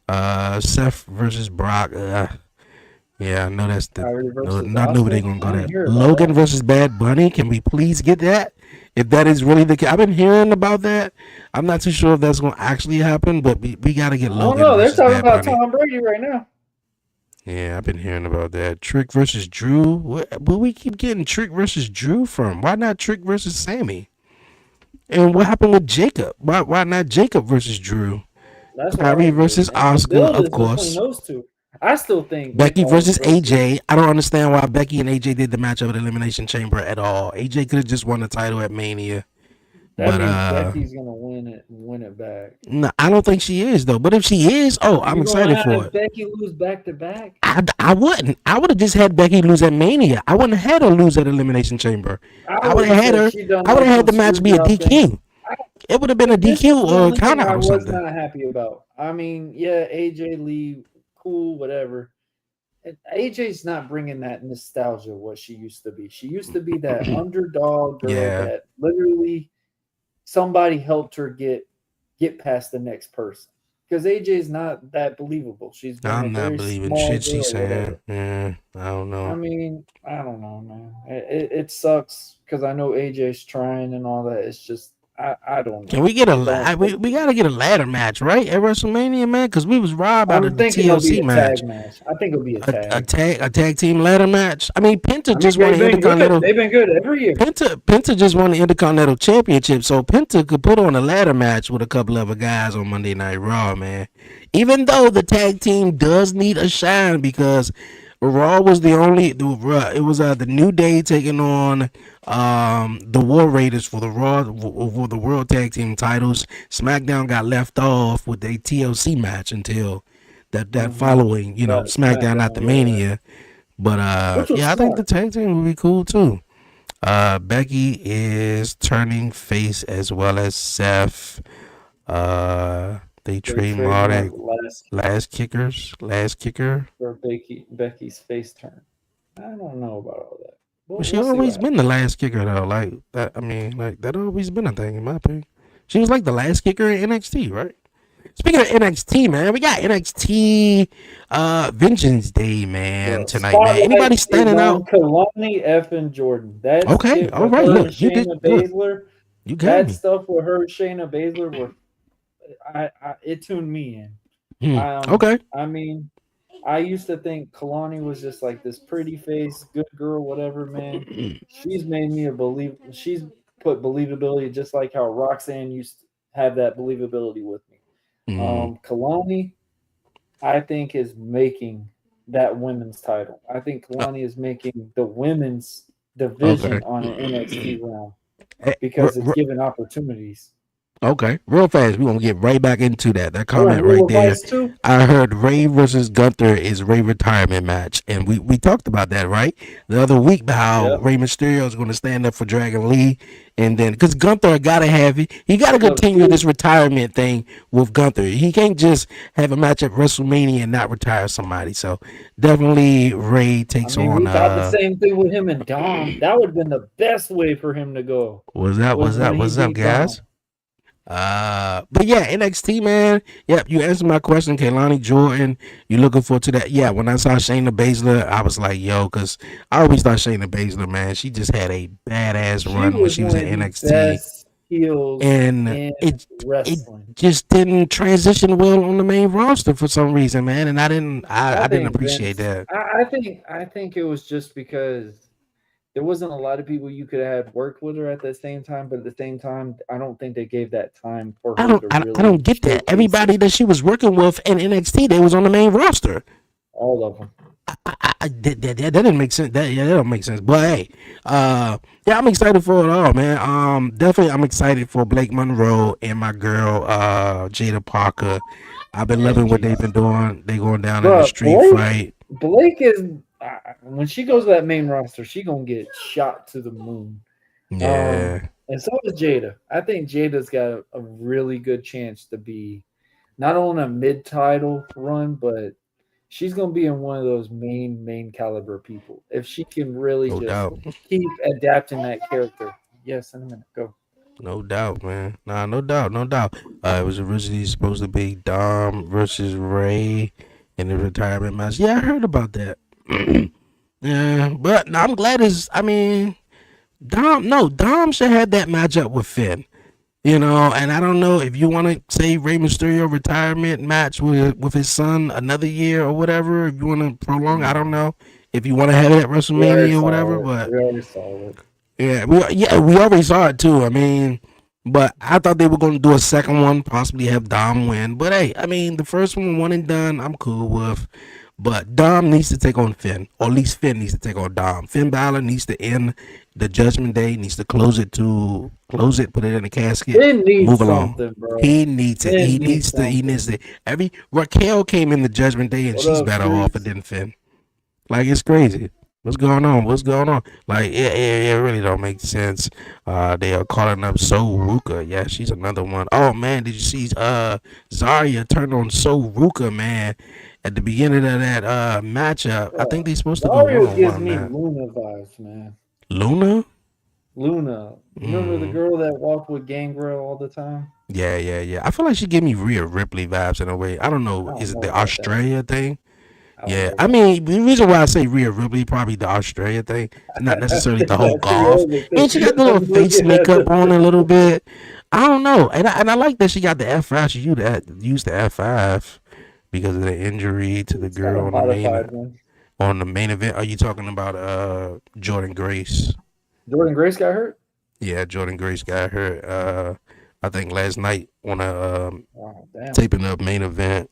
Seth versus Brock. Yeah, I know that's the. Not know where they're gonna go there. Logan versus Bad Bunny. Can we please get that? If that is really the case, I've been hearing about that. I'm not too sure if that's going to actually happen, but we got to get Logan. Oh no, they're talking about Tom Brady right now. Yeah, I've been hearing about that. Trick versus Drew. Where we keep getting Trick versus Drew from? Why not Trick versus Sammy? And what happened with Jacob? Why not Jacob versus Drew? Kyrie versus Oscar, of course. Those two. I still think Becky versus AJ. I don't understand why Becky and AJ did the match of the Elimination Chamber at all. AJ could have just won the title at Mania. That But means Becky's gonna win it and win it back. no, I don't think she is though. But if she is, I'm You gonna excited for have it. Becky lose back to back? I wouldn't. I would have just had Becky lose at Mania. I wouldn't have had her lose at Elimination Chamber. I I would would have have had said her. she done I would like have had some the match screw be a job thing. DQ. It would have been a This DQ is the or a only count thing I out or was something. not happy about. I mean, yeah, AJ Lee, cool, whatever. AJ's not bringing that nostalgia what she used to be. She used to be that underdog girl Yeah. that literally somebody helped her get past the next person. Because AJ's not that believable. She's been a I'm not very believing small shit she's girl, saying. whatever. Yeah, I don't I know. mean, I don't know, man. It sucks because I know AJ's trying and all that. It's just I don't know. Can we get Don't we gotta get a ladder match, right? At WrestleMania, man, because we was robbed out I'm of the thinking it'll be TLC a match. tag match. I think it'll be a A tag. tag team ladder match. I mean, Penta I mean, just won they've the been good. Intercontinental. They've been good every year. Penta just won the Intercontinental Championship, so Penta could put on a ladder match with a couple other guys on Monday Night Raw, man. Even though the tag team does need a shine because Raw was the only. It was the New Day taking on the War Raiders for the World Tag Team titles. SmackDown got left off with a TLC match until that following, That SmackDown after SmackDown, Mania. But Which was yeah, I think the smart. tag team would be cool too. Becky is turning face as well as Seth. They trademarked Last last kicker. for Becky's face turn. I don't know about all that. But she We'll see always what been the last kicker though. Like that, I mean, like that always been a thing in my opinion. She was like the last kicker in NXT, right? Speaking of NXT, man, we got NXT Vengeance Day, man, happens. tonight, man. Anybody standing out? Kalani F and Jordan. That Okay, shit all with right. her Look, and you did Shayna look. Baszler. You got That me. stuff with her and Shayna Baszler were it tuned me in. Okay. I mean, I used to think Kalani was just like this pretty face, good girl, whatever, man. She's made me she's put believability just like how Roxanne used to have that believability with me. Kalani, I think, is making that women's title. I think Kalani is making the women's division Okay. on an NXT realm Eh, because r- it's giving opportunities. Okay, real fast. We're gonna get right back into that. That Oh, and comment right Real there. Vice too. I heard Ray versus Gunther is Ray retirement match, and we talked about that right the other week. About how Yep. Ray Mysterio is gonna stand up for Dragon Lee, and then because Gunther gotta have he gotta Look, continue dude. this retirement thing with Gunther. He can't just have a match at WrestleMania and not retire somebody. So definitely Ray takes I mean, on. we thought the same thing with him and Dom. That would have been the best way for him to go. What's when he up, beat guys? Dom. But yeah, NXT, man. Yep, you answered my question, Kaylani Jordan. You looking forward to that? Yeah, when I saw Shayna Baszler, I was like, yo, because I always thought Shayna Baszler, man, she just had a badass run when she was in NXT. Best heels And in it wrestling. just didn't transition well on the main roster for some reason, man. And I didn't think appreciate Vince- that. I think it was just because there wasn't a lot of people you could have worked with her at the same time, but at the same time, I don't think they gave that time for her to really I don't get that. showcase Everybody that she was working with in NXT, they was on the main roster. all of them. That didn't make sense. That don't make sense. But hey, yeah, I'm excited for it all, man. Definitely, I'm excited for Blake Monroe and my girl, Jada Parker. I've been loving what they've been doing. They going down in the street fight. Blake is when she goes to that main roster, she gonna get shot to the moon. Yeah. And so is Jada. I think Jada's got a really good chance to be not on a mid-title run, but she's gonna be in one of those main caliber people if she can really No doubt. keep adapting that character. Yes, in a minute. Go. No doubt, man. Nah, no doubt. It was originally supposed to be Dom versus Ray in the retirement match. Yeah, I heard about that. Yeah, but no, I'm glad Dom should have that matchup with Finn. And I don't know if you want to say Rey Mysterio retirement match with his son another year or whatever. If you want to prolong, I don't know if you want to have it at WrestleMania or whatever. But we already saw it. Yeah, we already saw it too. I mean, but I thought they were going to do a second one, possibly have Dom win. But hey, I mean, the first one and done, I'm cool with. But Dom needs to take on Finn, or at least Finn needs to take on Dom. Finn Balor needs to end the Judgment Day, needs to close it, put it in the casket, It needs move along. something, bro. He needs it. It He needs needs to. Every Raquel came in the Judgment Day and What she's up, better off Streets? than Finn. Like, it's crazy. What's going on? Like, it really don't make sense. They are calling up So Ruka. Yeah, she's another one. Oh man, did you see Zarya turned on So Ruka, man, at the beginning of that matchup? I think they're supposed to go Dario one gives on me that. Luna vibes, man. Luna? Luna. Remember the girl that walked with Gangrel all the time? Yeah. I feel like she gave me Rhea Ripley vibes in a way. I don't know. I don't Is it know the about that. Australia thing? I don't Yeah, know I about mean, the reason why I say Rhea Ripley, probably the Australia thing, it's not necessarily the whole That's the golf. other And she got the thing. little I'm face looking at makeup the- on a little bit. I don't know, and I like that she got the F5. She used the F5 because of the injury to the It's got a girl modified one. on the main event. Are you talking about Jordan Grace? Jordan Grace got hurt? Yeah, Jordan Grace got hurt. I think last night on a Oh, damn. taping of main event.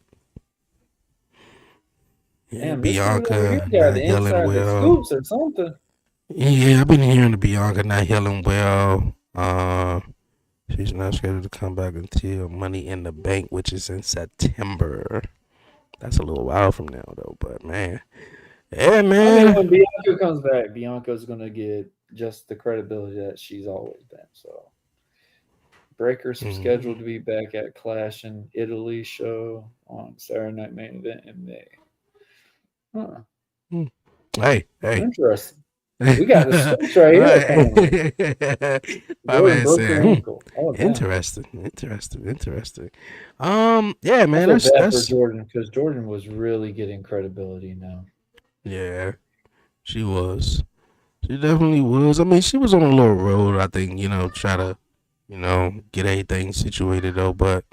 Yeah, Damn, this dude over Bianca here not got the healing inside the well. scoops or something. Yeah, I've been hearing the Bianca not healing well. She's not scheduled to come back until Money in the Bank, which is in September. That's a little while from now, though. But man, yeah, I mean, man. when Bianca comes back, Bianca's gonna get just the credibility that she's always been. So, Breakers are scheduled to be back at Clash in Italy show on Saturday Night Main Event in May. Huh. Hey. Interesting. We got the scoops right here. My Jordan man broke her said, ankle. Oh, damn. interesting. Yeah, I man, feel bad for that's Jordan because Jordan was really getting credibility now. yeah. She was. She definitely was. I mean, she was on a little road, I think, try to, get everything situated though. But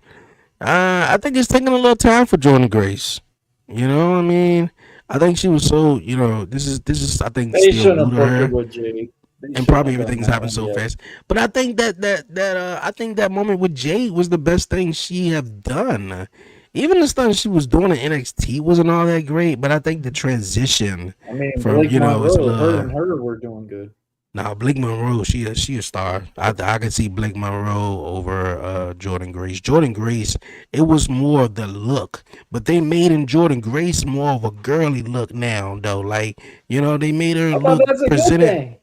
I think it's taking a little time for Jordan Grace. I mean, I think she was so, this is I think They still shouldn't new have to booked her. it with Jake. And probably everything's happened so fast. But I think I think that moment with Jade was the best thing she have done. Even the stuff she was doing in NXT wasn't all that great, but I think the transition I mean, from Blake Monroe, it's a her little. and her were doing good. Now Blake Monroe, she a star. I can see Blake Monroe over Jordan Grace. Jordan Grace, it was more of the look, but they made in Jordan Grace more of a girly look now, though. Like they made her I thought look that's a presented. good thing.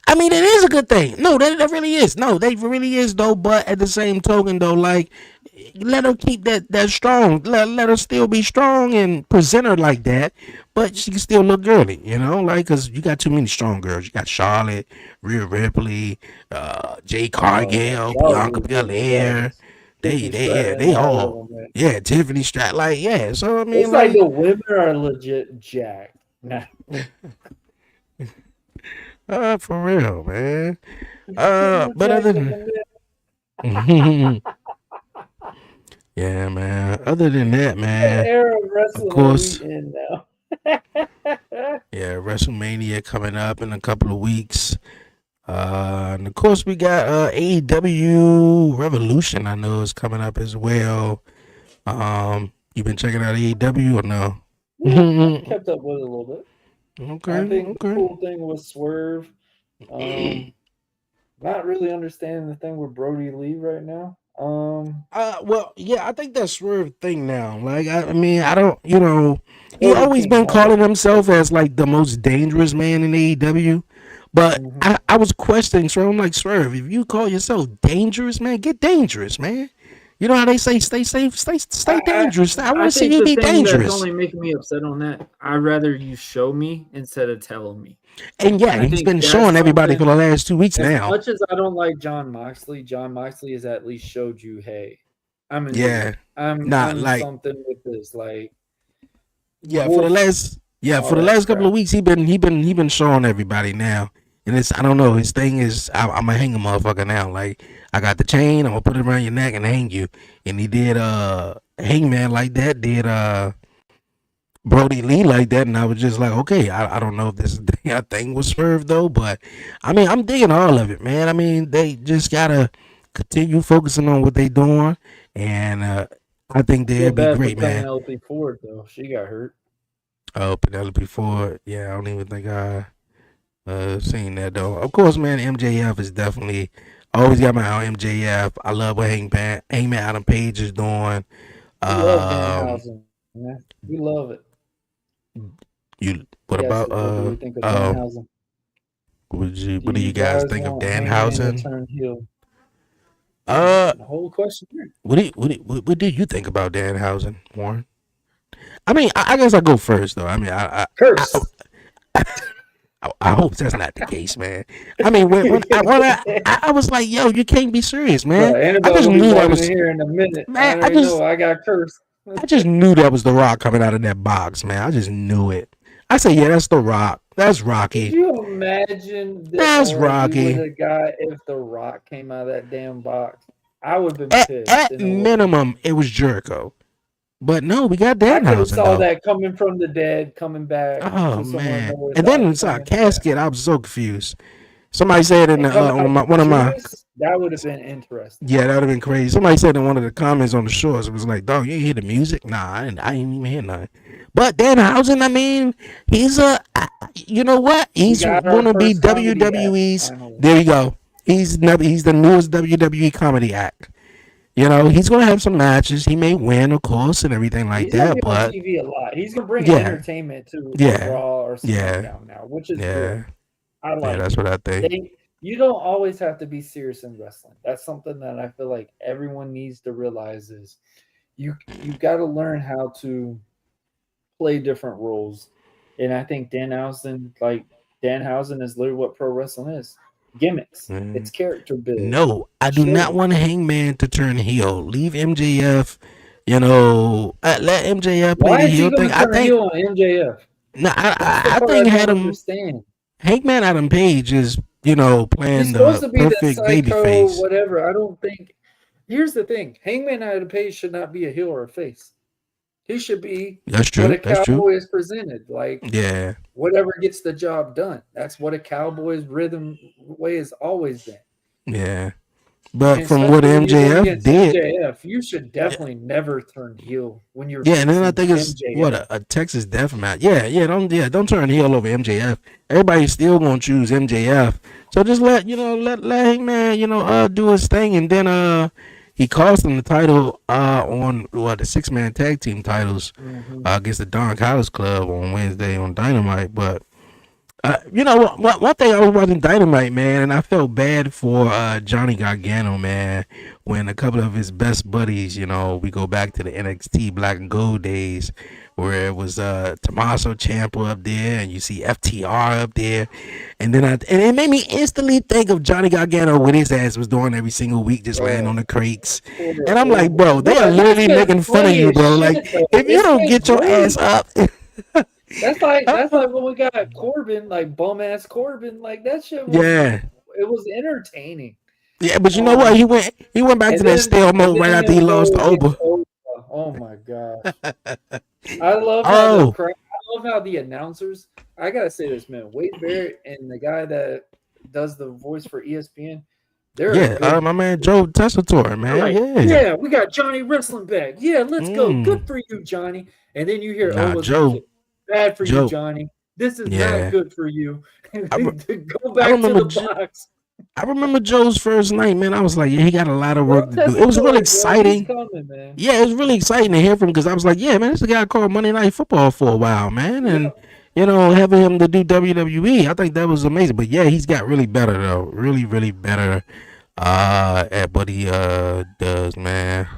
I mean, it is a good thing. No, that really is. No, that really is though. But at the same token, though, like let her keep that strong. Let her still be strong and present her like that. But she can still look girly, like because you got too many strong girls. You got Charlotte, Rhea Ripley, Jay Cargill, Bianca Belair. They all Tiffany Stratton. Like so I mean, it's like the women are legit jacked. For real, man. But other than yeah, man. Other than that, man. Era of wrestling, of course. In now. Yeah, WrestleMania coming up in a couple of weeks. And of course we got AEW Revolution. I know is coming up as well. You been checking out AEW or no? Yeah, I kept up with it a little bit. Okay. I think the cool thing was Swerve. Not really understanding the thing with Brody Lee right now. Well, yeah, I think that Swerve thing now. Like, I mean, I don't, he always been calling himself as like the most dangerous man in AEW. But I was questioning Swerve. I'm like, Swerve, if you call yourself dangerous, man, get dangerous, man. You know how they say, stay safe, stay dangerous. I want to see you be dangerous. That's only making me upset on that. I'd rather you show me instead of telling me. And yeah, he's been showing everybody for the last 2 weeks now. As much as I don't like John Moxley has at least showed you, hey, I'm in I'm like something with this. Like, for the last couple of weeks, he been showing everybody now. And I don't know, his thing is, I'm gonna hang a motherfucker now. Like, I got the chain, I'm gonna put it around your neck and hang you. And he did Hangman like that, did Brody Lee like that, and I was just like, okay, I don't know if this thing was Swerve though, but I mean, I'm digging all of it, man. I mean, they just gotta continue focusing on what they doing, and I think they'll be great, man. Penelope Ford though, she got hurt. Oh, Penelope Ford. Yeah, I don't even think I seen that though. Of course, man, MJF is definitely always got my eye on MJF. I love what Hangman Adam Page is doing. We love Um, Danhausen, man. We love it. you what Yes, about what do we think of oh Danhausen? Do what do you you guys guys think of want Hangman to Danhausen? turn heel? Uh, The whole question here. what do you think about Danhausen, Warren? I mean, I guess I go first though. I mean, I, Curse. I hope that's not the case, man. I mean, when I was like, yo, you can't be serious, man. Bro, I Annabelle just gonna be knew that walking in was, here in a minute. I man. already know. I got cursed. I just knew that was the Rock coming out of that box, man. I just knew it. I said, yeah, that's the Rock. That's Could Rocky. you imagine That's what we would Rocky. have got if The Rock came out of that damn box? I would have been pissed At in a way. minimum, it was Jericho, but no, we got I could have Danhausen saw though. that coming from the dead, coming back Oh from somewhere man! nowhere And then thought inside coming. Yeah. casket, I was so confused. Somebody said in And the, coming out one of my Judas, that would have been interesting. yeah, that would have been crazy. Somebody said in one of the comments on the shorts, it was like, dog, you ain't hear the music? Nah, I didn't even hear nothing. But Danhausen, I mean, he's you know what? We He's got our gonna be first comedy act WWE's. finally. There you go. He's the newest WWE comedy act. You know, he's gonna have some matches. He may win, of course, and everything like He's gonna that. be on But TV a lot. He's gonna bring yeah, entertainment to yeah, Raw or yeah, SmackDown now, which is good. yeah, I yeah. like That's it. what I think. You don't always have to be serious in wrestling. That's something that I feel like everyone needs to realize is you got to learn how to play different roles. And I think Danhausen is literally what pro wrestling is. Gimmicks. It's Mm. character build. No, I do not Chill. want Hangman to turn heel. Leave MJF. You know, let MJF play Why the is he heel going thing. to I turn think. heel on MJF? No, That's the I part I think had don't him. understand. Hangman Adam Page is He's playing supposed the to be the perfect baby psycho, face. whatever. I don't think. Here's the thing: Hangman Adam Page should not be a heel or a face. He should be That's what true. a That's true. cowboy is presented. Like Yeah, whatever gets the job done. That's what a cowboy's rhythm way has always been. yeah. But And from what especially when you're going MJF against did, MJF, you should yeah, definitely never turn heel when you're yeah, and then I facing think it's what MJF. a Texas Death Match. Don't turn heel over MJF. Everybody's still gonna choose MJF. So just let Hangman do his thing, and then he cost him the title on the 6-man tag team titles Mm-hmm. against the Don Callis Club on Wednesday on Dynamite. But one thing I was watching Dynamite, man, and I felt bad for Johnny Gargano, man, when a couple of his best buddies, we go back to the NXT Black and Gold days, where it was Tommaso Ciampa up there, and you see FTR up there, and and it made me instantly think of Johnny Gargano what his ass was doing every single week, just laying on the crates, and I'm like, bro, they are Bro, that literally shit's making fun of funny you, as bro. shit, Like, though. if you It's don't like get your ass great. up. That's like when we got bum ass Corbin. Like that shit was Yeah. it was entertaining. Yeah, but you know what? He went back to that stale And mode right then after he he'll lost go to against Oba. Oprah. Oh my gosh. I love how Oh, I love how the announcers. I gotta say this, man. Wade Barrett and the guy that does the voice for ESPN, they're a yeah, good. my man Joe Tessitore, They're man. like, Yeah. yeah, we got Johnny wrestling back. Yeah, let's go. Good Mm. for you, Johnny. And then you hear Nah, Owa's music. Bad for you, Joe. Johnny. This is not Yeah. good for you. I, re- Go I back to remember the box. I remember Joe's first night, man. I was like, yeah, he got a lot of Joe work to do. It was really Tessitore, bro, he's exciting. coming, man. Yeah, it was really exciting to hear from him because I was like, yeah, man, this is a guy called Monday Night Football for a while, man, Yeah. and having him to do WWE, I think that was amazing. But yeah, he's got really better though, really, really better at what he does, man.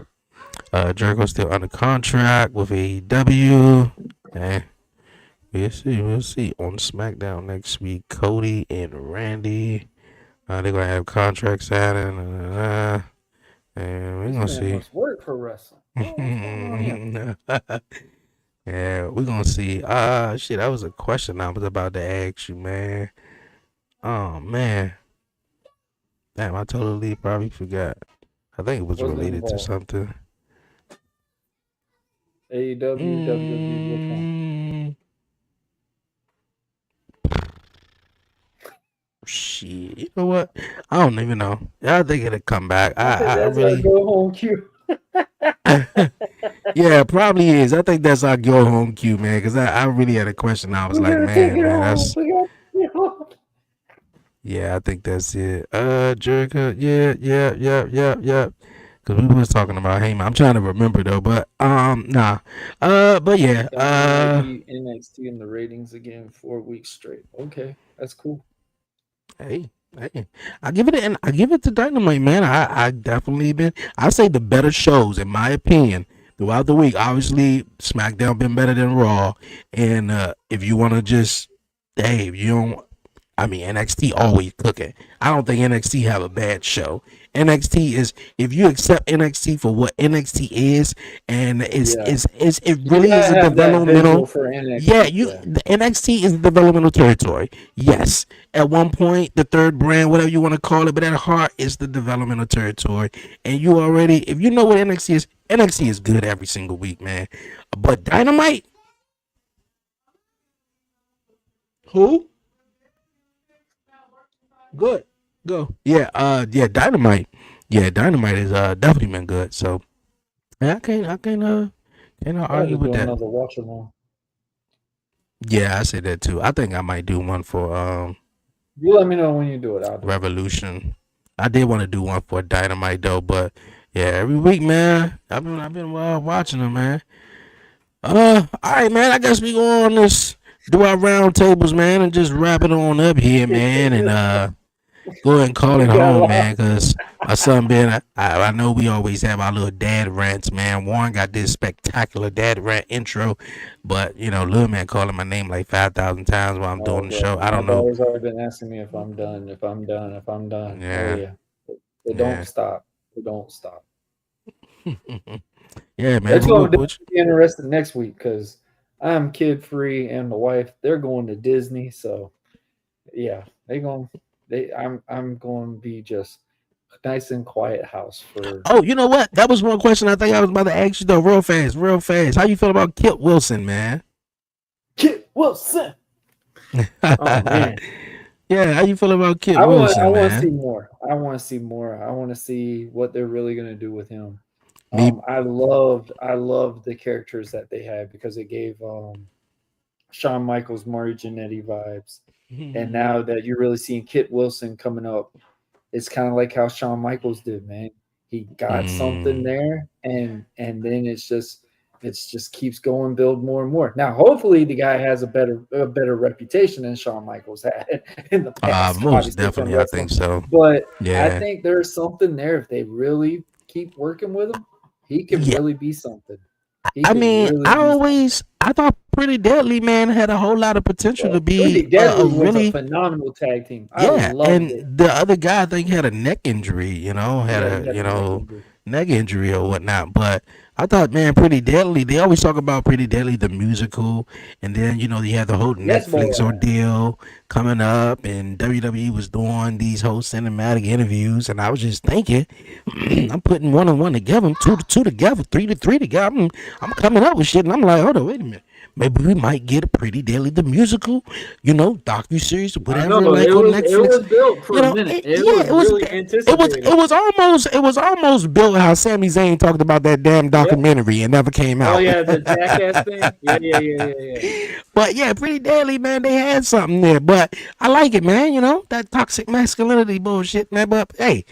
Jericho's still under contract with AEW. Okay. We'll see on SmackDown next week. Cody and Randy, they're gonna have contracts signing, and we're This gonna man see. must work for wrestling. What's going on here? Yeah, we're gonna see. Shit, that was a question I was about to ask you, man. Oh man, damn, I totally probably forgot. I think it was Wasn't related to involved. something. AEW, WWE, which one? Shit, you know what? I don't even know. I think it'll come back. I think I that's our really, go home cue. Yeah, it probably is. I think that's our go home cue, man. Because I really had a question. I was We like, gotta take it man, home. that's We gotta take it home. yeah. I think that's it. Jericho. Yeah, yeah, yeah, yeah, yeah. Because we was talking about Heyman. I'm trying to remember though, but nah. But yeah. Dynamite might be NXT in the ratings again 4 weeks straight. Okay, that's cool. Hey, hey. I give it to Dynamite, man. I definitely been. I say the better shows, in my opinion, throughout the week. Obviously, SmackDown been better than Raw, and if you want to just, hey, if you don't. I mean, NXT always cooking. I don't think NXT have a bad show. NXT is, if you accept NXT for what NXT is, and Yeah, it you really is gotta a have that visual developmental. for Yeah, NXT. Yeah, the NXT is developmental territory. Yes, at one point, the third brand, whatever you want to call it, but at heart, is the developmental territory. And you already, if you know what NXT is good every single week, man. But Dynamite, who? Good. Go. Yeah, yeah, Dynamite. Yeah, Dynamite is definitely been good. So yeah, can't I had to argue with do that. another watch along. Yeah, I say that too. I think I might do one for You let me know when you do it. I'll do it. Revolution. I did want to do one for Dynamite though, but yeah, every week, man, I've been watching them, man. All right, man. I guess we go on this, do our round tables, man, and just wrap it on up here, man, and go ahead and call We it got a home, lot. man, because my son Ben, I know we always have our little dad rants, man. Warren got this spectacular dad rant intro, but little man calling my name like 5,000 times while I'm Oh, doing the bro, show. I my don't know. daughter's already been asking me if I'm done, if I'm done, if I'm done. Oh Yeah, yeah, they don't yeah, stop. They don't stop. yeah, man. That's But going to which, be interesting next week because I'm kid free and the wife they're going to Disney. So yeah, they going they I'm going to be just nice and quiet house for oh, you know what? That was one question I think I was about to ask you though, real fast, real fast. How you feel about Kit Wilson, man? Kid Wilson. Oh man, Yeah, how you feel about Kit I Wilson, want to see man? more. I want to see more. I want to see what they're really going to do with him. Me, I loved the characters that they had because it gave Shawn Michaels, Mario Jannetty vibes. And now that you're really seeing Kit Wilson coming up, it's kind of like how Shawn Michaels did, man. He got something mm, there, and then it's just keeps going, build more and more. Now, hopefully, the guy has a better reputation than Shawn Michaels had in the past, most obviously from definitely, I think wrestling. so. But I Yeah, think there's something there if they really keep working with him. He can yeah. really be something. He I can mean, really be something. I thought Pretty Deadly Man had a whole lot of potential to Bro, be Pretty a Deadly was a really, phenomenal tag team. I yeah. loved it. And the other guy, I think, had a neck injury. Had Yeah, he a had the neck injury. neck injury or whatnot. But I thought, man, Pretty Deadly. They always talk about Pretty Deadly, the musical, and then you had the whole Yes, Netflix boy. ordeal coming up, and WWE was doing these whole cinematic interviews, and I was just thinking, I'm putting one and one together, two to two together, three to three together. I'm coming up with shit, and I'm like, hold on, wait a minute. Maybe we might get a Pretty Deadly the musical, docu series, I know whatever, like on it Netflix. was built for a minute. It Yeah, was really anticipated. it was almost built how Sami Zayn talked about that damn Yep. documentary and never came Oh out. yeah, the jackass thing. Yeah. But yeah, Pretty Deadly, man, they had something there. But I like it, man. That toxic masculinity bullshit, man. But hey,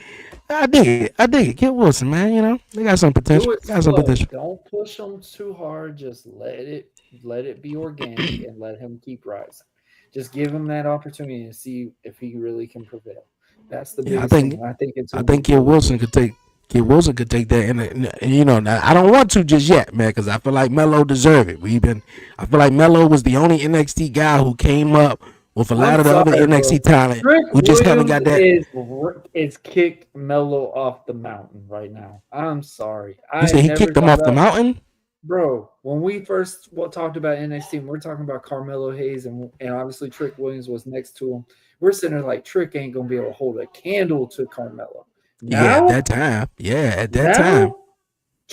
I dig it. I dig it. Kid Wilson, man. They got some potential. Do it Got some slow. potential. Don't push them too hard. Just let it be organic and let him keep rising. Just give him that opportunity to see if he really can prevail. That's the Yeah, biggest thing. And I think it's I going to be think Kid cool. Wilson could take. Kid Wilson could take that, and now, I don't want to just yet, man, because I feel like Melo deserve it. I feel like Melo was the only NXT guy who came up with a lot I'm of the other sorry, bro. NXT talent Trick who just haven't Williams got that. is kicked Melo off the mountain right now. I'm sorry. You I said he never kicked him thought off the that. mountain? Bro, when we first talked about NXT, and we're talking about Carmelo Hayes, and obviously Trick Williams was next to him. We're sitting there like Trick ain't gonna be able to hold a candle to Carmelo. Yeah, at that Now, time. Yeah, at that time. now,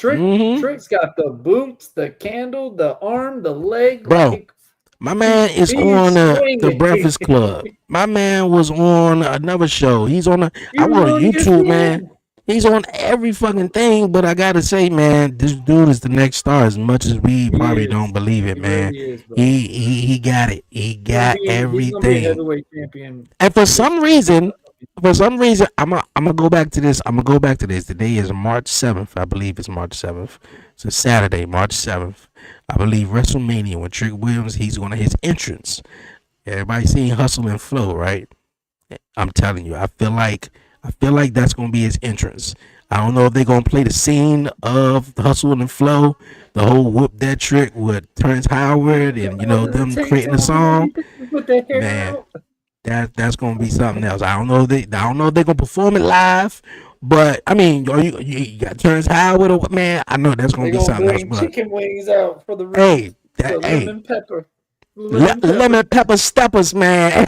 Mm-hmm. Trick's got the boots, the candle, the arm, the leg. Bro, Like my man is on he's the swinging. Breakfast Club. My man was on another show. He's on I He go to won YouTube, man. again. He's on every fucking thing. But I gotta say, man, this dude is the next star. As much as we He probably is. don't believe it, He man, really is, bro. he got it. He got He's gonna be a everything. heavyweight champion And for this some year. reason, I'm gonna go back to this. I'm gonna go back to this. Today is March 7th. I believe it's March 7th. It's a Saturday, March 7th. I believe WrestleMania when Trick Williams he's gonna his entrance. Everybody seen Hustle and Flow, right? I'm telling you, I feel like that's gonna be his entrance. I don't know if they're gonna play the scene of Hustle and Flow, the whole whoop that trick with Terrence Howard and The them tank creating the top and song. everything with their hair Man, out. that's gonna be something else. I don't know if they're gonna perform it live, but I mean, you got Terrence Howard or what? Man, I know that's gonna They be gonna something else. bring But chicken wings out for the ring. hey, The that hey, lemon pepper. Lemon pepper. lemon pepper steppers, man.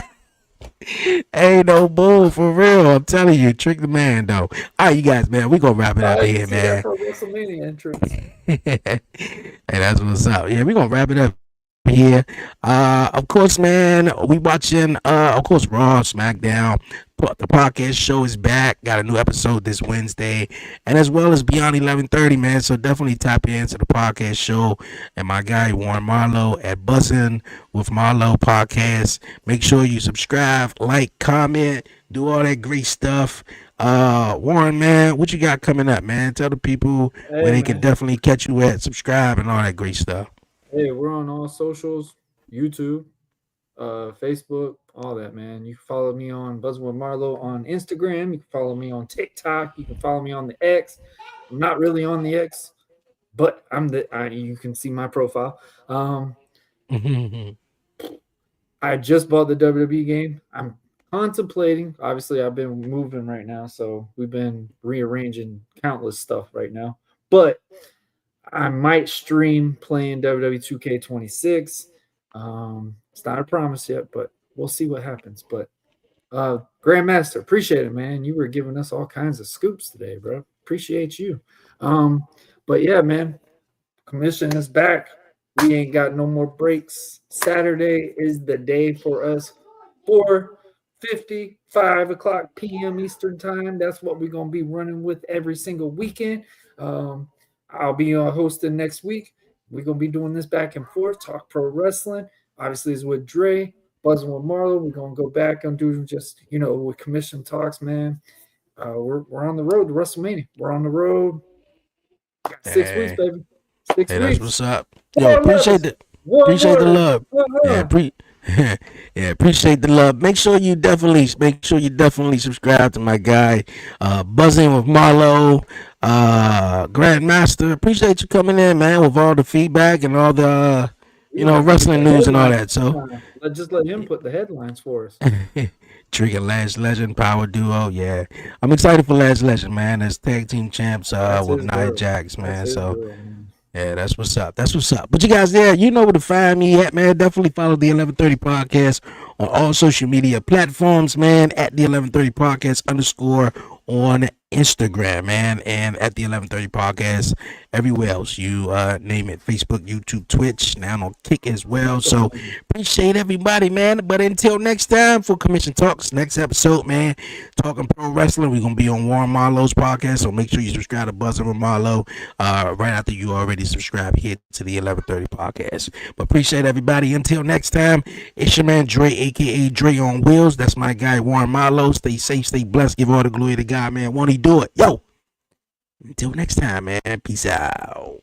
Ain't no bull for real. I'm telling you, trick the man though. All right, you guys, man, we gonna wrap it up I can here, see that man. for a WrestleMania entrance. Hey, that's what's up. Yeah, we gonna wrap it up here. Of course, man, we watching of course Raw, SmackDown. The podcast show is back. Got a new episode this Wednesday, and as well as Beyond 11:30, man. So definitely tap into the podcast show and my guy Warren Marlowe at Buzzing with Marlowe podcast. Make sure you subscribe, like, comment, do all that great stuff. Warren, man, what you got coming up, man? Tell the people where Hey they can man. definitely catch you at, subscribe, and all that great stuff. Hey, we're on all socials, YouTube, Facebook, all that, man. You can follow me on Buzzing with Marlowe on Instagram. You can follow me on TikTok. You can follow me on the X. I'm not really on the X, but you can see my profile. Um, I just bought the WWE game. I'm contemplating. Obviously, I've been moving right now, so we've been rearranging countless stuff right now. But I might stream playing WWE 2K26. It's not a promise yet, but we'll see what happens. But Grandmaster, appreciate it, man. You were giving us all kinds of scoops today, bro. Appreciate you. But yeah, man, commission is back. We ain't got no more breaks. Saturday is the day for us. 4:50, 5 o'clock p.m. Eastern time. That's what we're gonna be running with every single weekend. I'll be hosting next week. We're gonna be doing this back and forth. Talk pro wrestling. Obviously, is with Dre, buzzing with Marlo. We're gonna go back and do just with commission talks, man. We're on the road to WrestleMania. We're on the road. Got 6 weeks, Hey, baby. Six hey, that's weeks. what's up. Yo, Four letters. One appreciate the word. love. Yeah, yeah, appreciate the love. Make sure you definitely subscribe to my guy, Buzzing with Marlo, Grandmaster. Appreciate you coming in, man, with all the feedback and all the We're gonna have to get wrestling the news and all headlines that. So this time. Just let him put the headlines for us. Trigger Last Legend Power Duo, yeah. I'm excited for Last Legend, man. As tag team champs That's with his Nia girl. Jax, That's man. his So girl, man. yeah, that's what's up. That's what's up. But you guys there, you know where to find me at, man. Definitely follow the 1130 podcast on all social media platforms, man. At the 1130 podcast _ on Instagram, man, and at the 1130 podcast everywhere else you name it, Facebook, YouTube, Twitch, now on Kick as well. So appreciate everybody, man. But until next time for Commission Talks, next episode, man, talking pro wrestling, we're gonna be on Warren Marlowe's podcast. So make sure you subscribe to Buzzing with Marlowe right after you already subscribe here to the 1130 podcast. But appreciate everybody. Until next time, it's your man Dre, aka Dre on Wheels. That's my guy Warren Marlowe. Stay safe, stay blessed. Give all the glory to God, man. Won't he do it? Yo. Until next time, man. Peace out.